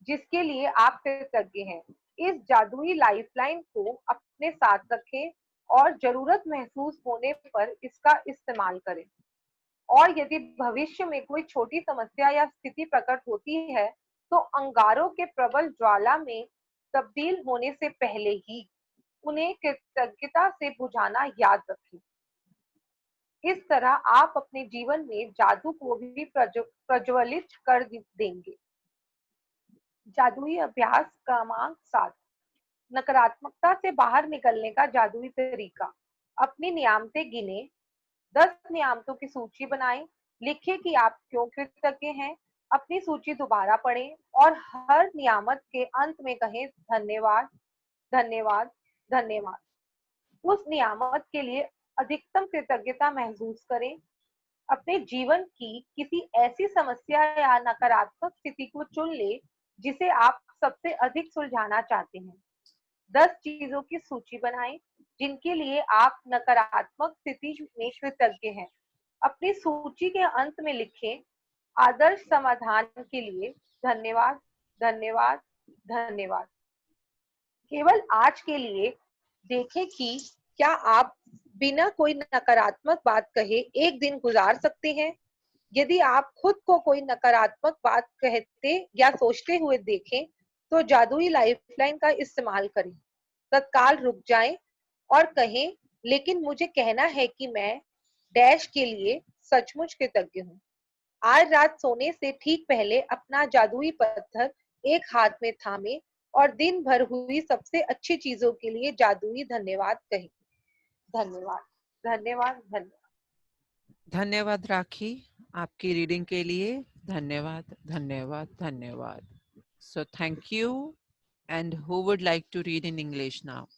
जिसके लिए आप कृतज्ञ हैं। इस जादुई लाइफलाइन को अपने साथ रखें और जरूरत महसूस होने पर इसका इस्तेमाल करें। और यदि भविष्य में कोई छोटी समस्या या स्थिति प्रकट होती है, तो अंगारों के प्रबल ज्वाला में तब्दील होने से पहले ही उन्हें कृतज्ञता से बुझाना याद रखें। इस तरह आप अपने जीवन में जादू को भी प्रज्वलित कर देंगे। जादुई अभ्यास क्रमांक 7, नकारात्मकता से बाहर निकलने का जादुई तरीका। अपनी नियामतें गिने, 10 नियामतों की सूची बनाएं, लिखें कि आप क्यों कृतज्ञ हैं। अपनी सूची दोबारा पढ़ें और हर नियामत के अंत में कहें धन्यवाद, धन्यवाद, धन्यवाद। उस नियामत के लिए अधिकतम कृतज्ञता महसूस करें। अपने जीवन की किसी ऐसी समस्या या नकारात्मक स्थिति को चुन ले जिसे आप सबसे अधिक सुलझाना चाहते हैं। 10 चीजों की सूची बनाएं जिनके लिए आप नकारात्मक स्थिति में कृतज्ञ हैं। अपनी सूची के अंत में लिखें, आदर्श समाधान के लिए धन्यवाद, धन्यवाद, धन्यवाद। केवल आज के लिए देखें कि क्या आप बिना कोई नकारात्मक बात कहे एक दिन गुजार सकते हैं। यदि आप खुद को कोई नकारात्मक बात कहते या सोचते हुए देखें, तो जादुई लाइफलाइन का इस्तेमाल करें। तत्काल रुक जाएं और कहें, लेकिन मुझे कहना है कि मैं डैश के लिए सचमुच कृतज्ञ हूँ। आज रात सोने से ठीक पहले अपना जादुई पत्थर एक हाथ में थामे और दिन भर हुई सबसे अच्छी चीजों के लिए जादुई धन्यवाद कहें। धन्यवाद, धन्यवाद, धन्यवाद। धन्यवाद राखी, आपकी रीडिंग के लिए धन्यवाद, धन्यवाद, धन्यवाद. So thank you. And who would like to read in English now?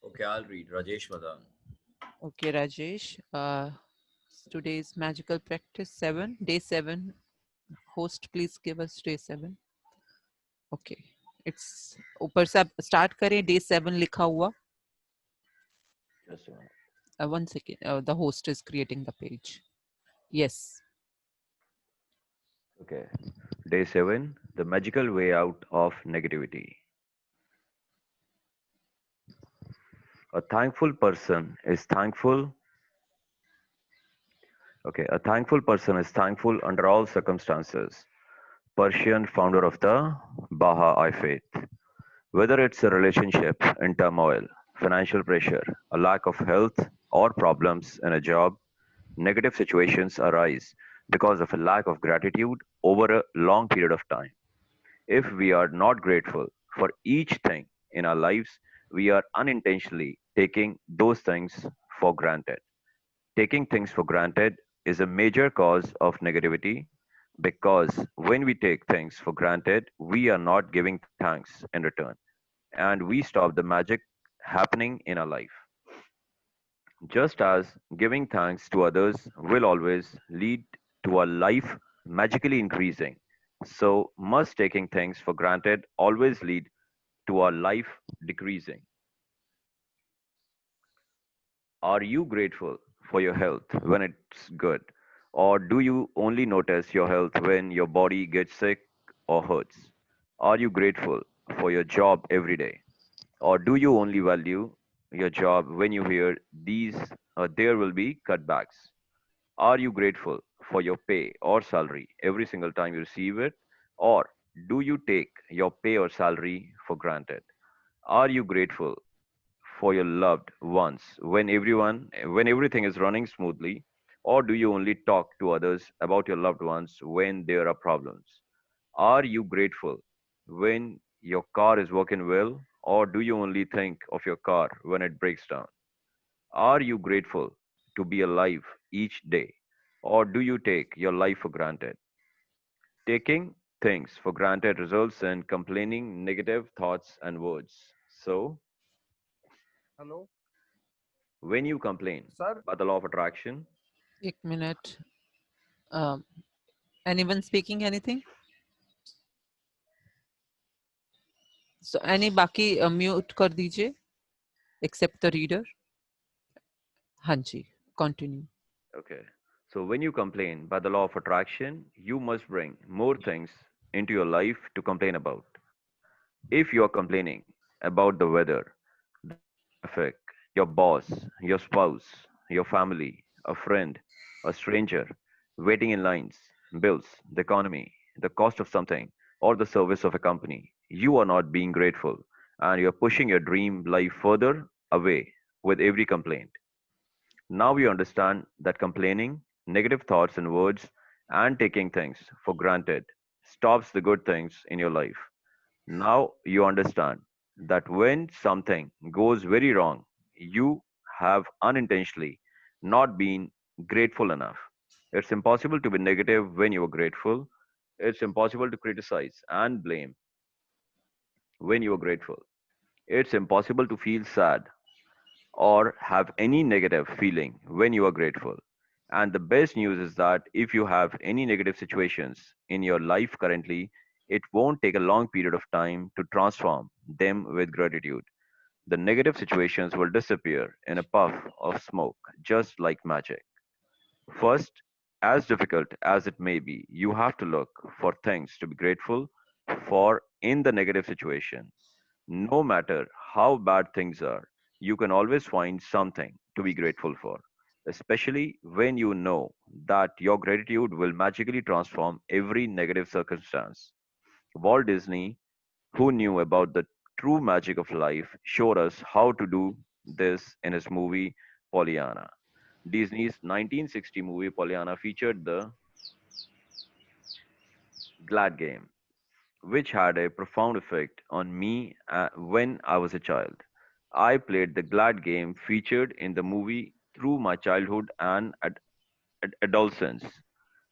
Okay, I'll read. Rajesh Madan. Okay, Rajesh. Today's magical practice 7, day 7. Host, please give us day 7. Okay. It's ऊपर से आप start करें, day 7 लिखा हुआ. Just a minute. One second. The host is creating the page. Yes. Okay. Day 7, the magical way out of negativity. A thankful person is thankful. Okay, a thankful person is thankful under all circumstances. Persian, founder of the Baha'i faith. Whether it's a relationship in turmoil, financial pressure, a lack of health, or problems in a job, negative situations arise because of a lack of gratitude over a long period of time. If we are not grateful for each thing in our lives, we are unintentionally taking those things for granted. Taking things for granted is a major cause of negativity because when we take things for granted, we are not giving thanks in return and we stop the magic happening in our life. Just as giving thanks to others will always lead to our life magically increasing, so must taking things for granted always lead to our life decreasing. Are you grateful for your health when it's good? Or do you only notice your health when your body gets sick or hurts? Are you grateful for your job every day? Or do you only value your job when you hear these there will be cutbacks? Are you grateful for your pay or salary every single time you receive it? Or do you take your pay or salary for granted? Are you grateful for your loved ones when everything is running smoothly? Or do you only talk to others about your loved ones when there are problems? Are you grateful when your car is working well, or do you only think of your car when it breaks down? Are you grateful to be alive each day, or do you take your life for granted? Taking things for granted results in complaining, negative thoughts, and words. So, Hello, when you complain sir. about the law of attraction, एक minute. Um, anyone speaking anything? So any बाकी mute कर दीजिए except the reader. हाँ जी. Continue. okay. So, when you complain about the law of attraction, you must bring more things into your life to complain about. If you are complaining about the weather, the traffic, your boss, your spouse, your family, a friend, a stranger, waiting in lines, bills, the economy, the cost of something, or the service of a company, you are not being grateful and you are pushing your dream life further away with every complaint. Now we understand that complaining, negative thoughts and words, and taking things for granted stops the good things in your life. Now you understand that when something goes very wrong, you have unintentionally not been grateful enough. It's impossible to be negative when you are grateful. It's impossible to criticize and blame when you are grateful. It's impossible to feel sad or have any negative feeling when you are grateful. And the best news is that if you have any negative situations in your life currently, it won't take a long period of time to transform them with gratitude. The negative situations will disappear in a puff of smoke, just like magic. First, as difficult as it may be, you have to look for things to be grateful for in the negative situation. No matter how bad things are, you can always find something to be grateful for, especially when you know that your gratitude will magically transform every negative circumstance. Walt Disney, who knew about the true magic of life, showed us how to do this in his movie Pollyanna. Disney's 1960 movie Pollyanna featured the Glad Game, which had a profound effect on me when I was a child. I played the Glad game featured in the movie through my childhood and adolescence.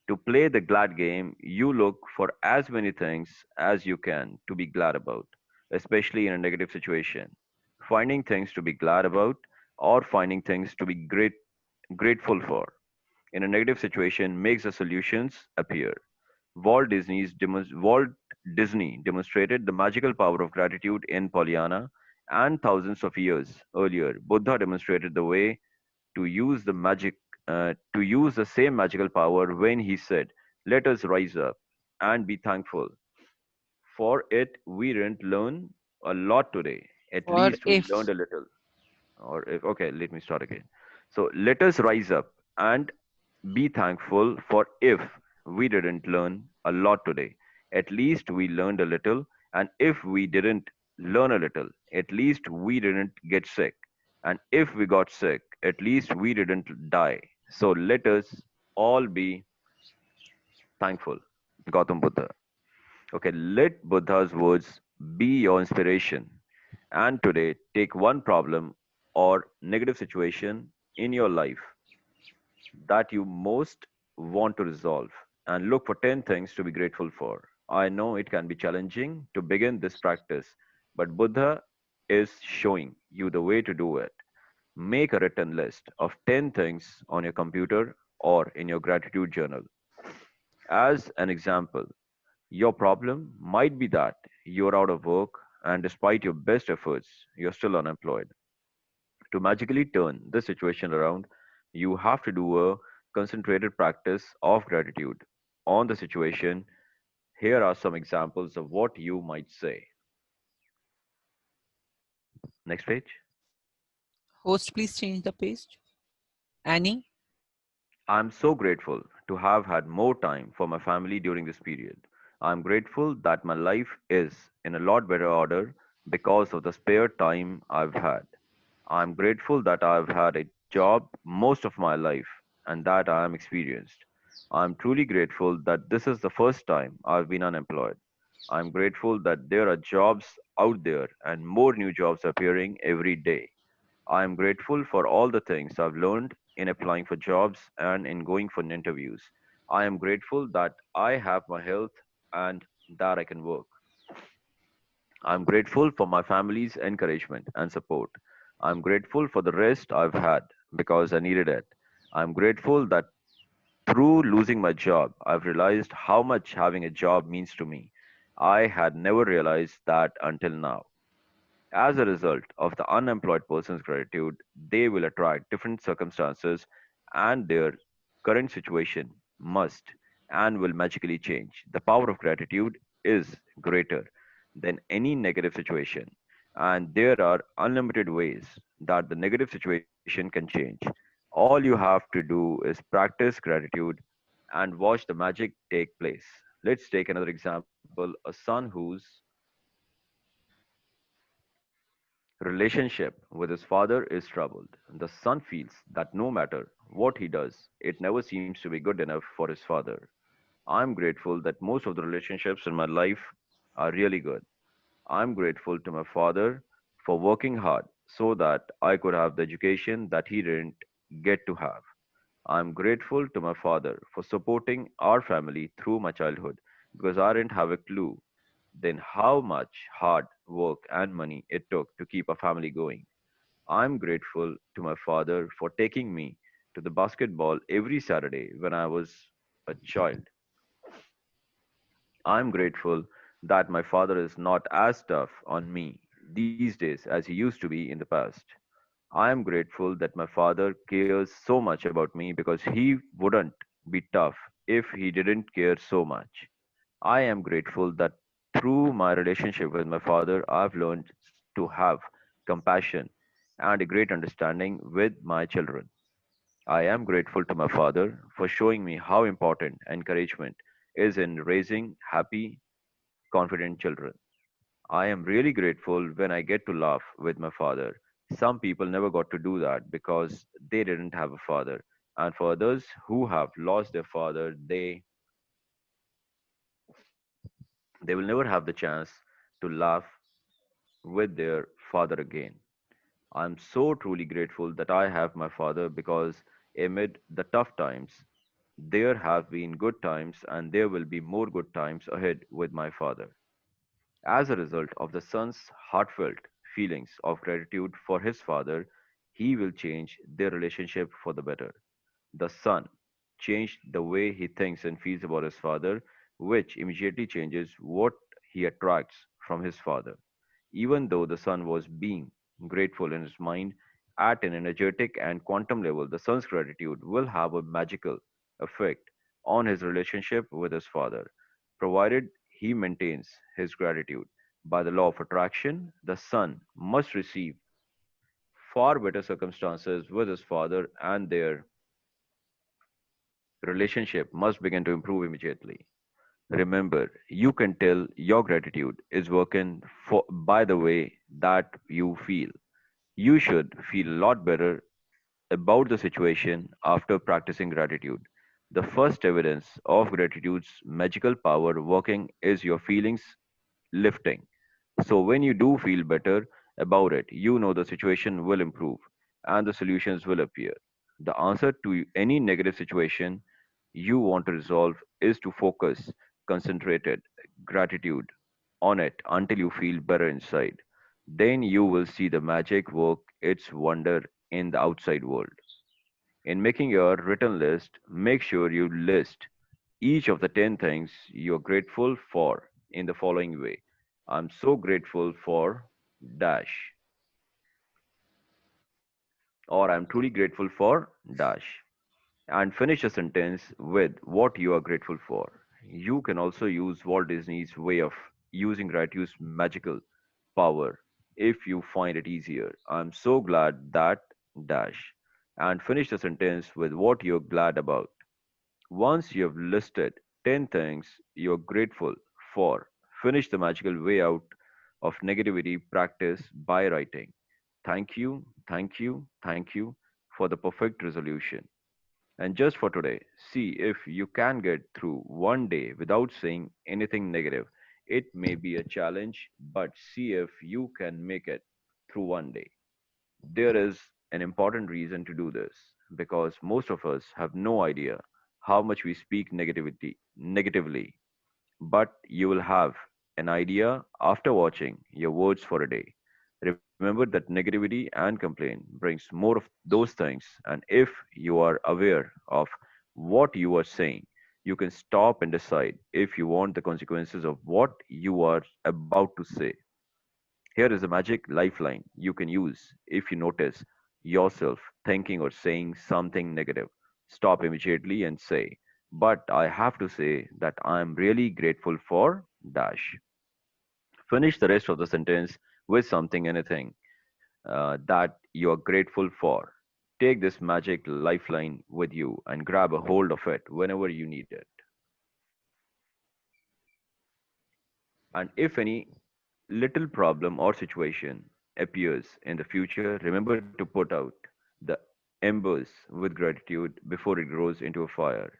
To play the Glad game, you look for as many things as you can to be glad about, especially in a negative situation. Finding things to be glad about or finding things to be grateful for in a negative situation makes the solutions appear. Walt Disney demonstrated the magical power of gratitude in Pollyanna, and thousands of years earlier, Buddha demonstrated the way. to use the same magical power when he said, "Let us rise up and be thankful. For it, we didn't learn a lot today. At Or least we if learned a little." Or if, okay, let me start again. So let us rise up and be thankful, for if we didn't learn a lot today, at least we learned a little. And if we didn't learn a little, at least we didn't get sick. And if we got sick, at least we didn't die. So let us all be thankful. Gautam Buddha. Okay, let Buddha's words be your inspiration. And today, take one problem or negative situation in your life that you most want to resolve and look for 10 things to be grateful for. I know it can be challenging to begin this practice, but Buddha is showing you the way to do it. Make a written list of 10 things on your computer or in your gratitude journal. As an example, your problem might be that you're out of work and despite your best efforts, you're still unemployed. To magically turn this situation around, you have to do a concentrated practice of gratitude on the situation. Here are some examples of what you might say. Next page. host, please change the page. Annie, I'm so grateful to have had more time for my family during this period. I'm grateful that my life is in a lot better order because of the spare time I've had. I'm grateful that I've had a job most of my life and that I am experienced. I'm truly grateful that this is the first time I've been unemployed. I'm grateful that there are jobs out there and more new jobs appearing every day. I am grateful for all the things I've learned in applying for jobs and in going for interviews. I am grateful that I have my health and that I can work. I'm grateful for my family's encouragement and support. I'm grateful for the rest I've had because I needed it. I'm grateful that through losing my job, I've realized how much having a job means to me. I had never realized that until now. As a result of the unemployed person's gratitude, they will attract different circumstances and their current situation must and will magically change. The power of gratitude is greater than any negative situation, and there are unlimited ways that the negative situation can change. All you have to do is practice gratitude and watch the magic take place. Let's take another example, a son whose relationship with his father is troubled. The son feels that no matter what he does, it never seems to be good enough for his father. I'm grateful that most of the relationships in my life are really good. I'm grateful to my father for working hard so that I could have the education that he didn't get to have. I'm grateful to my father for supporting our family through my childhood because I didn't have a clue then how much hard work and money it took to keep a family going. I'm grateful to my father for taking me to the basketball every Saturday when I was a child. I'm grateful that my father is not as tough on me these days as he used to be in the past. I am grateful that my father cares so much about me because he wouldn't be tough if he didn't care so much. I am grateful that through my relationship with my father, I've learned to have compassion and a great understanding with my children. I am grateful to my father for showing me how important encouragement is in raising happy, confident children. I am really grateful when I get to laugh with my father. Some people never got to do that because they didn't have a father. And for others who have lost their father, they will never have the chance to laugh with their father again. I'm so truly grateful that I have my father because amid the tough times, there have been good times and there will be more good times ahead with my father. As a result of the son's heartfelt feelings of gratitude for his father, he will change their relationship for the better. The son changed the way he thinks and feels about his father, which immediately changes what he attracts from his father. Even though the son was being grateful in his mind, At an energetic and quantum level, the son's gratitude will have a magical effect on his relationship with his father, provided he maintains his gratitude. By the law of attraction, the son must receive far better circumstances with his father, and their relationship must begin to improve immediately. Remember, you can tell your gratitude is working by the way that you feel. You should feel a lot better about the situation after practicing gratitude. The first evidence of gratitude's magical power working is your feelings lifting. So, when you do feel better about it, you know the situation will improve and the solutions will appear. The answer to any negative situation you want to resolve is to focus concentrated gratitude on it until you feel better inside. Then you will see the magic work its wonder in the outside world. In making your written list, make sure you list each of the 10 things you're grateful for in the following way. I'm so grateful for dash, or I'm truly grateful for dash. And finish a sentence with what you are grateful for. You can also use Walt Disney's way of using gratitude's magical power if you find it easier. I'm so glad that dash. And finish the sentence with what you're glad about. Once you have listed 10 things you're grateful for, finish the magical way out of negativity practice by writing, "Thank you, thank you, thank you" for the perfect resolution. And just for today, see if you can get through one day without saying anything negative. It may be a challenge, but see if you can make it through one day. There is an important reason to do this because most of us have no idea how much we speak negatively, but you will have an idea after watching your words for a day. Remember that negativity and complaint brings more of those things, and if you are aware of what you are saying, you can stop and decide if you want the consequences of what you are about to say. Here is a magic lifeline you can use if you notice yourself thinking or saying something negative. Stop immediately and say, "But I have to say that I am really grateful for dash." Finish the rest of the sentence with something, anything that you are grateful for. Take this magic lifeline with you and grab a hold of it whenever you need it. And if any little problem or situation appears in the future, remember to put out the embers with gratitude before it grows into a fire.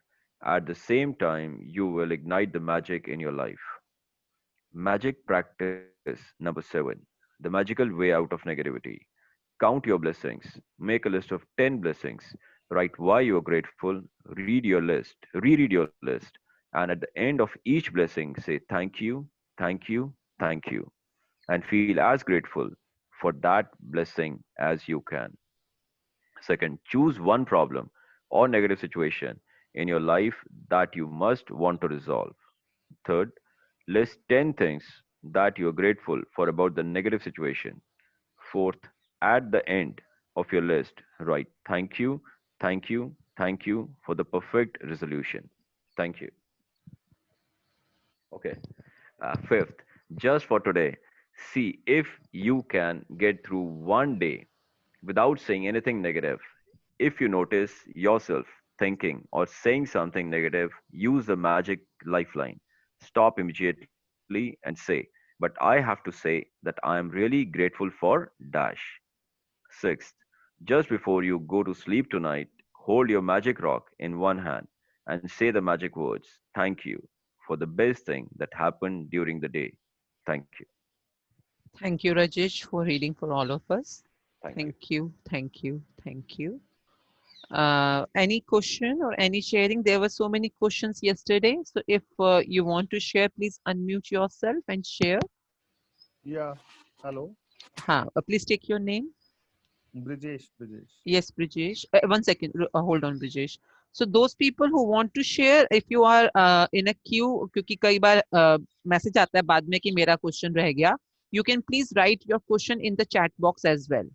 At the same time, you will ignite the magic in your life. Magic practice number 7, the magical way out of negativity. Count your blessings. Make a list of 10 blessings. Write why you are grateful. Reread your list. And at the end of each blessing, say thank you, thank you, thank you, and feel as grateful for that blessing as you can. Second, choose one problem or negative situation in your life that you must want to resolve. Third, list 10 things that you are grateful for about the negative situation. Fourth, at the end of your list, write thank you, thank you, thank you for the perfect resolution. Thank you. Okay. Fifth, just for today, see if you can get through one day without saying anything negative. If you notice yourself thinking or saying something negative, use the magic lifeline. Stop immediately and say, "But I have to say that I am really grateful for dash." Sixth, just before you go to sleep tonight, hold your magic rock in one hand and say the magic words, "Thank you for the best thing that happened during the day." Thank you. Thank you, Rajesh, for reading for all of us. Thank you. Thank you, thank you, thank you. Any question or any sharing? There were so many questions yesterday. So if you want to share, please unmute yourself and share. Yeah. Hello. Please take your name. Brijesh. Brijesh. Yes, Brijesh. One second. Hold on, Brijesh. So those people who want to share, if you are in a queue, क्योंकि कई बार message आता है बाद में कि मेरा question रह गया, you can please write your question in the chat box as well.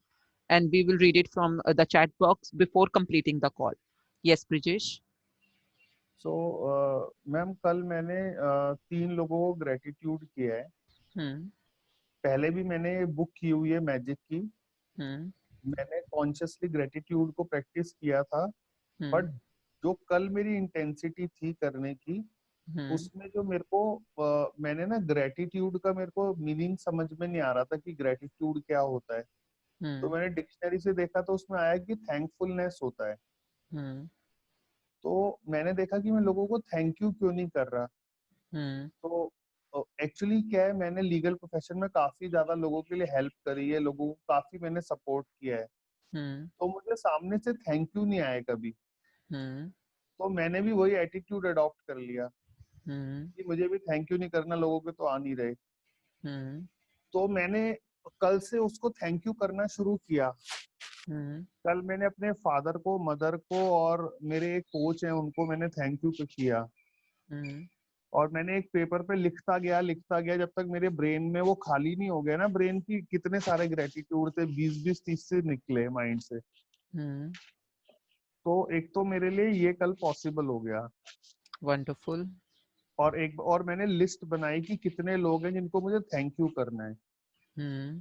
and we will read it from the chat box before completing the call. Yes, Brijesh. So ma'am कल मैंने 3 लोगों को ग्रेटिट्यूड किया है। Hmm. पहले भी मैंने book की हुई है मैजिक की। Hmm. मैंने कॉन्शियसली ग्रेटिट्यूड को प्रैक्टिस किया था, Hmm. बट जो कल मेरी इंटेंसिटी थी करने की, Hmm. उसमें जो मेरे को मैंने ना ग्रेटिट्यूड का मेरे को मीनिंग समझ में नहीं आ रहा था कि ग्रेटिट्यूड क्या होता है। तो Hmm. मैंने डिक्शनरी से देखा तो उसमें आया कि थैंकफुलनेस होता है। Hmm. तो मैंने देखा कि मैं लोगों को थैंक यू क्यों नहीं कर रहा। Hmm. तो एक्चुअली क्या है, मैंने लीगल प्रोफेशन में काफी ज्यादा लोगों के लिए हेल्प करी है, लोगों को काफी मैंने सपोर्ट किया है, Hmm. तो मुझे सामने से थैंक यू नहीं आया कभी। Hmm. तो मैंने भी वही एटीट्यूड अडॉप्ट कर लिया Hmm. कि मुझे भी थैंक यू नहीं करना, लोगों के तो आ नहीं रहे। Hmm. तो मैंने कल से उसको थैंक यू करना शुरू किया। Hmm. कल मैंने अपने फादर को, मदर को और मेरे एक कोच हैं उनको मैंने थैंक यू किया। Hmm. और मैंने एक पेपर पे लिखता गया जब तक मेरे ब्रेन में वो खाली नहीं हो गया ना, ब्रेन की कितने सारे ग्रेटिट्यूड थे, 20-20-30 से निकले माइंड से। Hmm. तो एक तो मेरे लिए ये कल पॉसिबल हो गया। Wonderful. और मैंने लिस्ट बनाई कि कितने लोग हैं जिनको मुझे थैंक यू करना है। Hmm.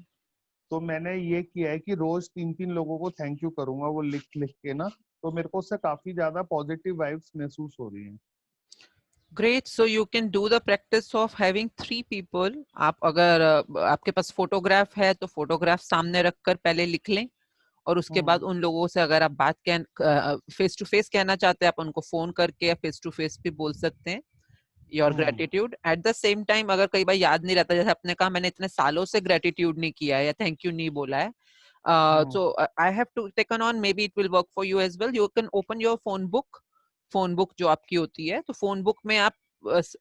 तो मैंने ये किया है कि रोज 3-3 लोगों को थैंक यू करूंगा, वो लिख लिख के ना। तो मेरे को उससे काफी ज्यादा पॉजिटिव वाइब्स महसूस हो रही हैं। Great. So you can do the practice of having 3 people. आप अगर आपके पास फोटोग्राफ है तो फोटोग्राफ सामने रखकर पहले लिख लें, और उसके बाद उन लोगों से अगर आप बात फेस टू फेस कहना चाहते हैं, आप उनको फोन करके या फेस टू फेस भी बोल सकते हैं your gratitude. At the same time अगर कई बार याद नहीं रहता, जैसे आपने कहा मैंने इतने सालों से ग्रेटिट्यूड नहीं किया है या थैंक यू नहीं बोला है, so I have to taken on, maybe it will work for you as well. You can open your phone book जो आपकी होती है, तो फोन बुक में आप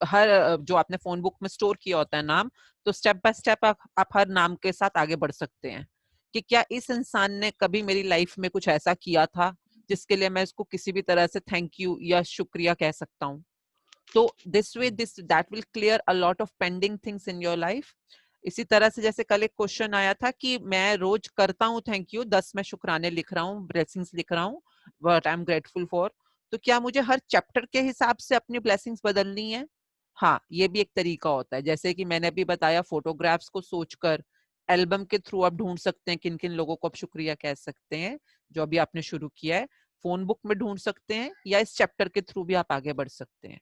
हर जो आपने फोन बुक में स्टोर किया होता है नाम, तो स्टेप बाय स्टेप आप हर नाम के साथ आगे बढ़ सकते हैं कि क्या इस इंसान ने कभी मेरी लाइफ में कुछ ऐसा किया था जिसके लिए मैं इसको किसी भी तरह से थैंक यू या शुक्रिया कह सकता हूँ। तो this way this that will clear a lot of pending things in your life. इसी तरह से जैसे कल एक क्वेश्चन आया था कि मैं रोज करता हूँ थैंक यू, 10 मैं शुक्राने लिख रहा हूँ, ब्लेसिंग्स लिख रहा हूँ, what I am grateful for, तो क्या मुझे हर चैप्टर के हिसाब से अपनी ब्लेसिंग्स बदलनी है? हाँ, ये भी एक तरीका होता है। जैसे कि मैंने अभी बताया, फोटोग्राफ्स को सोचकर एल्बम के थ्रू आप ढूंढ सकते हैं किन किन लोगों को आप शुक्रिया कह सकते हैं जो अभी आपने शुरू किया है, फोन बुक में ढूंढ सकते हैं, या इस चैप्टर के थ्रू भी आप आगे बढ़ सकते हैं।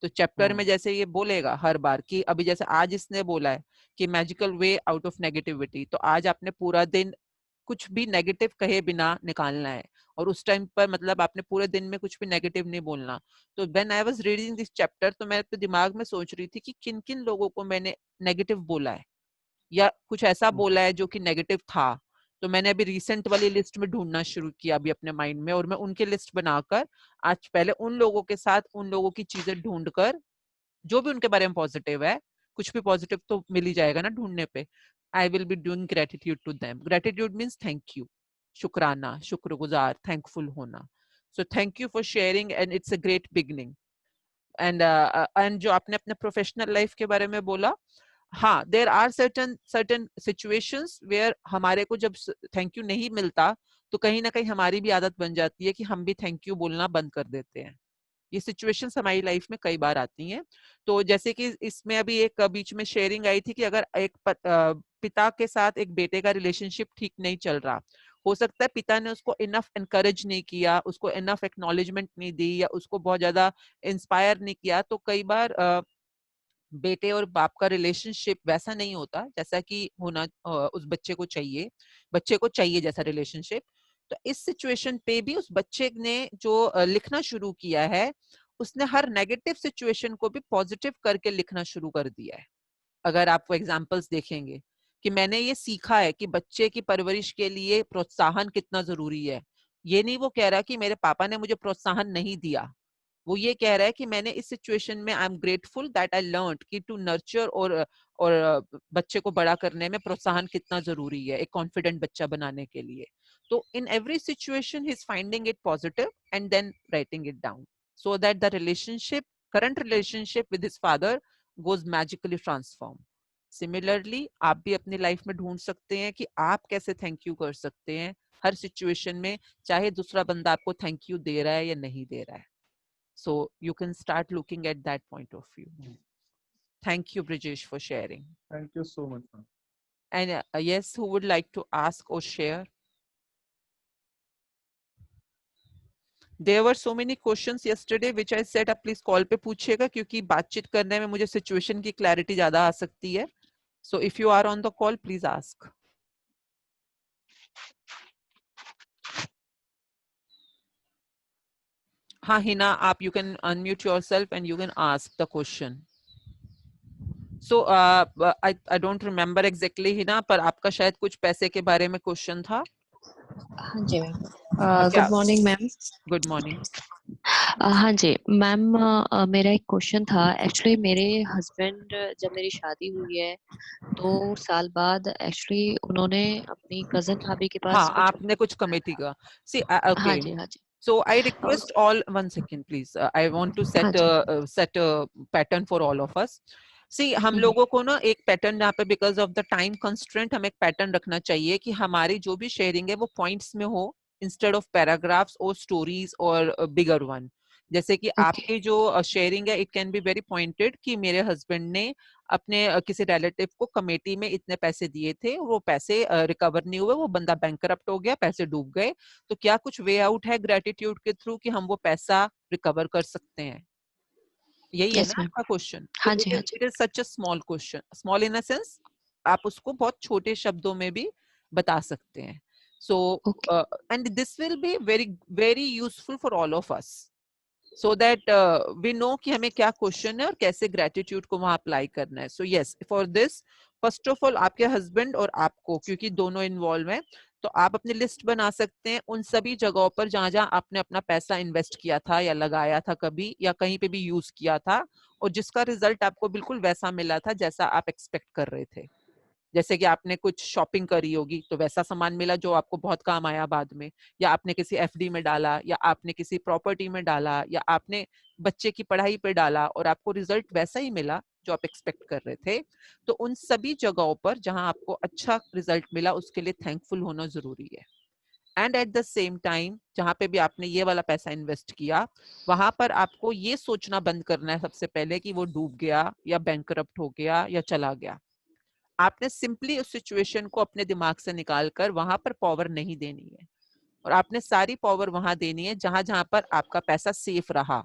तो चैप्टर में जैसे ये बोलेगा हर बार कि अभी जैसे आज इसने बोला है कि magical way out of negativity, तो आज आपने पूरा दिन कुछ भी नेगेटिव कहे बिना निकालना है, और उस टाइम पर मतलब आपने पूरे दिन में कुछ भी नेगेटिव नहीं बोलना। तो when I was reading this chapter, तो मैं अपने दिमाग में सोच रही थी कि किन किन लोगों को मैंने नेगेटिव बोला है या कुछ ऐसा बोला है जो कि नेगेटिव था। तो मैंने अभी रिसेंट वाली लिस्ट में ढूंढना शुरू किया अभी अपने माइंड में, और मैं उनकी लिस्ट बनाकर आज पहले उन लोगों के साथ उन लोगों की चीजें ढूंढकर जो भी उनके बारे में पॉजिटिव है, कुछ भी पॉजिटिव तो मिल ही जाएगा ना ढूंढने पे, I will be doing gratitude to them. Gratitude means thank you, शुक्राना, शुक्रगुजार, थैंकफुल होना। So thank you for sharing and it's a great beginning. And जो आपने अपने प्रोफेशनल लाइफ के बारे में बोला, हाँ, there are certain situations where हमारे को जब थैंक यू नहीं मिलता, तो कहीं ना कहीं हमारी भी आदत बन जाती है कि हम भी थैंक यू बोलना बंद कर देते हैं। ये सिचुएशंस हमारी लाइफ में कई बार आती हैं। तो जैसे कि इसमें अभी एक बीच में शेयरिंग आई थी कि अगर एक पिता के साथ एक बेटे का रिलेशनशिप ठीक नहीं चल रहा, हो सकता है पिता ने उसको इनफ एनकरेज नहीं किया, उसको इनफ एक्नॉलेजमेंट नहीं दी, या उसको बहुत ज्यादा इंस्पायर नहीं किया, तो कई बार बेटे और बाप का रिलेशनशिप वैसा नहीं होता जैसा कि होना उस बच्चे को चाहिए जैसा रिलेशनशिप। तो इस सिचुएशन पे भी उस बच्चे ने जो लिखना शुरू किया है, उसने हर नेगेटिव सिचुएशन को भी पॉजिटिव करके लिखना शुरू कर दिया है। अगर आप वो एग्जांपल्स देखेंगे कि मैंने ये सीखा है कि बच्चे की परवरिश के लिए प्रोत्साहन कितना जरूरी है। ये नहीं वो कह रहा कि मेरे पापा ने मुझे प्रोत्साहन नहीं दिया, वो ये कह रहा है कि मैंने इस सिचुएशन में I am grateful that I learned कि टू नर्चर और बच्चे को बड़ा करने में प्रोत्साहन कितना जरूरी है एक कॉन्फिडेंट बच्चा बनाने के लिए। तो in every situation he is finding it positive and then writing it down, so that the relationship, current relationship with his father goes magically transformed. Similarly आप भी अपनी लाइफ में ढूंढ सकते हैं कि आप कैसे थैंक यू कर सकते हैं हर सिचुएशन में, चाहे दूसरा बंदा आपको थैंक यू दे रहा है या नहीं दे रहा है. So you can start looking at that point of view. Thank you, Brijesh, for sharing. Thank you so much, ma'am. And yes, who would like to ask or share? There were so many questions yesterday which I said आप please call पे पूछिएगा क्योंकि बातचीत करने में मुझे situation की clarity ज़्यादा आ सकती है. So if you are on the call, please ask. हाँ हिना, आप you can unmute yourself and you can ask the question. So I don't remember exactly Hina, पर आपका शायद कुछ पैसे के बारे में question था. हाँ जी मैम. क्या? Good morning ma'am. Good morning. हाँ जी मैम, मेरा एक क्वेश्चन था. एक्चुअली मेरे हस्बैंड जब मेरी शादी हुई है 2 साल बाद एक्चुअली उन्होंने अपनी कजन भाभी के पास हाँ, कुछ. आपने कुछ कमेटी का. See, हाँ okay. जी हाँ जी. So I request all, 1 second please. I want to set a pattern for all of us. See, हम लोगों को ना एक पैटर्न यहाँ पे because of the time constraint हम एक पैटर्न रखना चाहिए कि हमारी जो भी शेयरिंग है वो पॉइंट्स में हो instead of paragraphs or stories or a bigger one. जैसे कि आपकी जो शेयरिंग है, it can be very pointed कि मेरे हस्बैंड ने अपने किसी रिलेटिव को कमेटी में इतने पैसे दिए थे, वो पैसे रिकवर नहीं हुए, वो बंदा बैंकरप्ट हो गया, पैसे डूब गए, तो क्या कुछ वे आउट है ग्रेटिट्यूड के थ्रू कि हम वो पैसा रिकवर कर सकते हैं? यही है ना आपका क्वेश्चन? हाँ जी हाँ जी. It is such a small question, small in a sense आप उसको बहुत छोटे शब्दों में भी बता सकते हैं. So and this will be very very useful for all of us so that we know कि हमें क्या क्वेश्चन है और कैसे ग्रेटिट्यूड को वहां अप्लाई करना है. So yes, for this first of all आपके हस्बैंड और आपको, क्योंकि दोनों इन्वॉल्व हैं, तो आप अपनी लिस्ट बना सकते हैं उन सभी जगहों पर जहां जहां आपने अपना पैसा इन्वेस्ट किया था या लगाया था कभी या कहीं पे भी यूज किया था और जिसका रिजल्ट आपको बिल्कुल वैसा मिला था जैसा आप एक्सपेक्ट कर रहे थे. जैसे कि आपने कुछ शॉपिंग करी होगी तो वैसा सामान मिला जो आपको बहुत काम आया बाद में, या आपने किसी एफडी में डाला, या आपने किसी प्रॉपर्टी में डाला, या आपने बच्चे की पढ़ाई पे डाला और आपको रिजल्ट वैसा ही मिला जो आप एक्सपेक्ट कर रहे थे. तो उन सभी जगहों पर जहां आपको अच्छा रिजल्ट मिला उसके लिए थैंकफुल होना जरूरी है. And at the same time जहां पे भी आपने ये वाला पैसा इन्वेस्ट किया वहां पर आपको ये सोचना बंद करना है सबसे पहले कि वो डूब गया या बैंकरप्ट हो गया या चला गया. आपने सिंपली उस सिचुएशन को अपने दिमाग से निकालकर वहां पर पावर नहीं देनी है और आपने सारी पावर वहां देनी है जहां जहां पर आपका पैसा सेफ रहा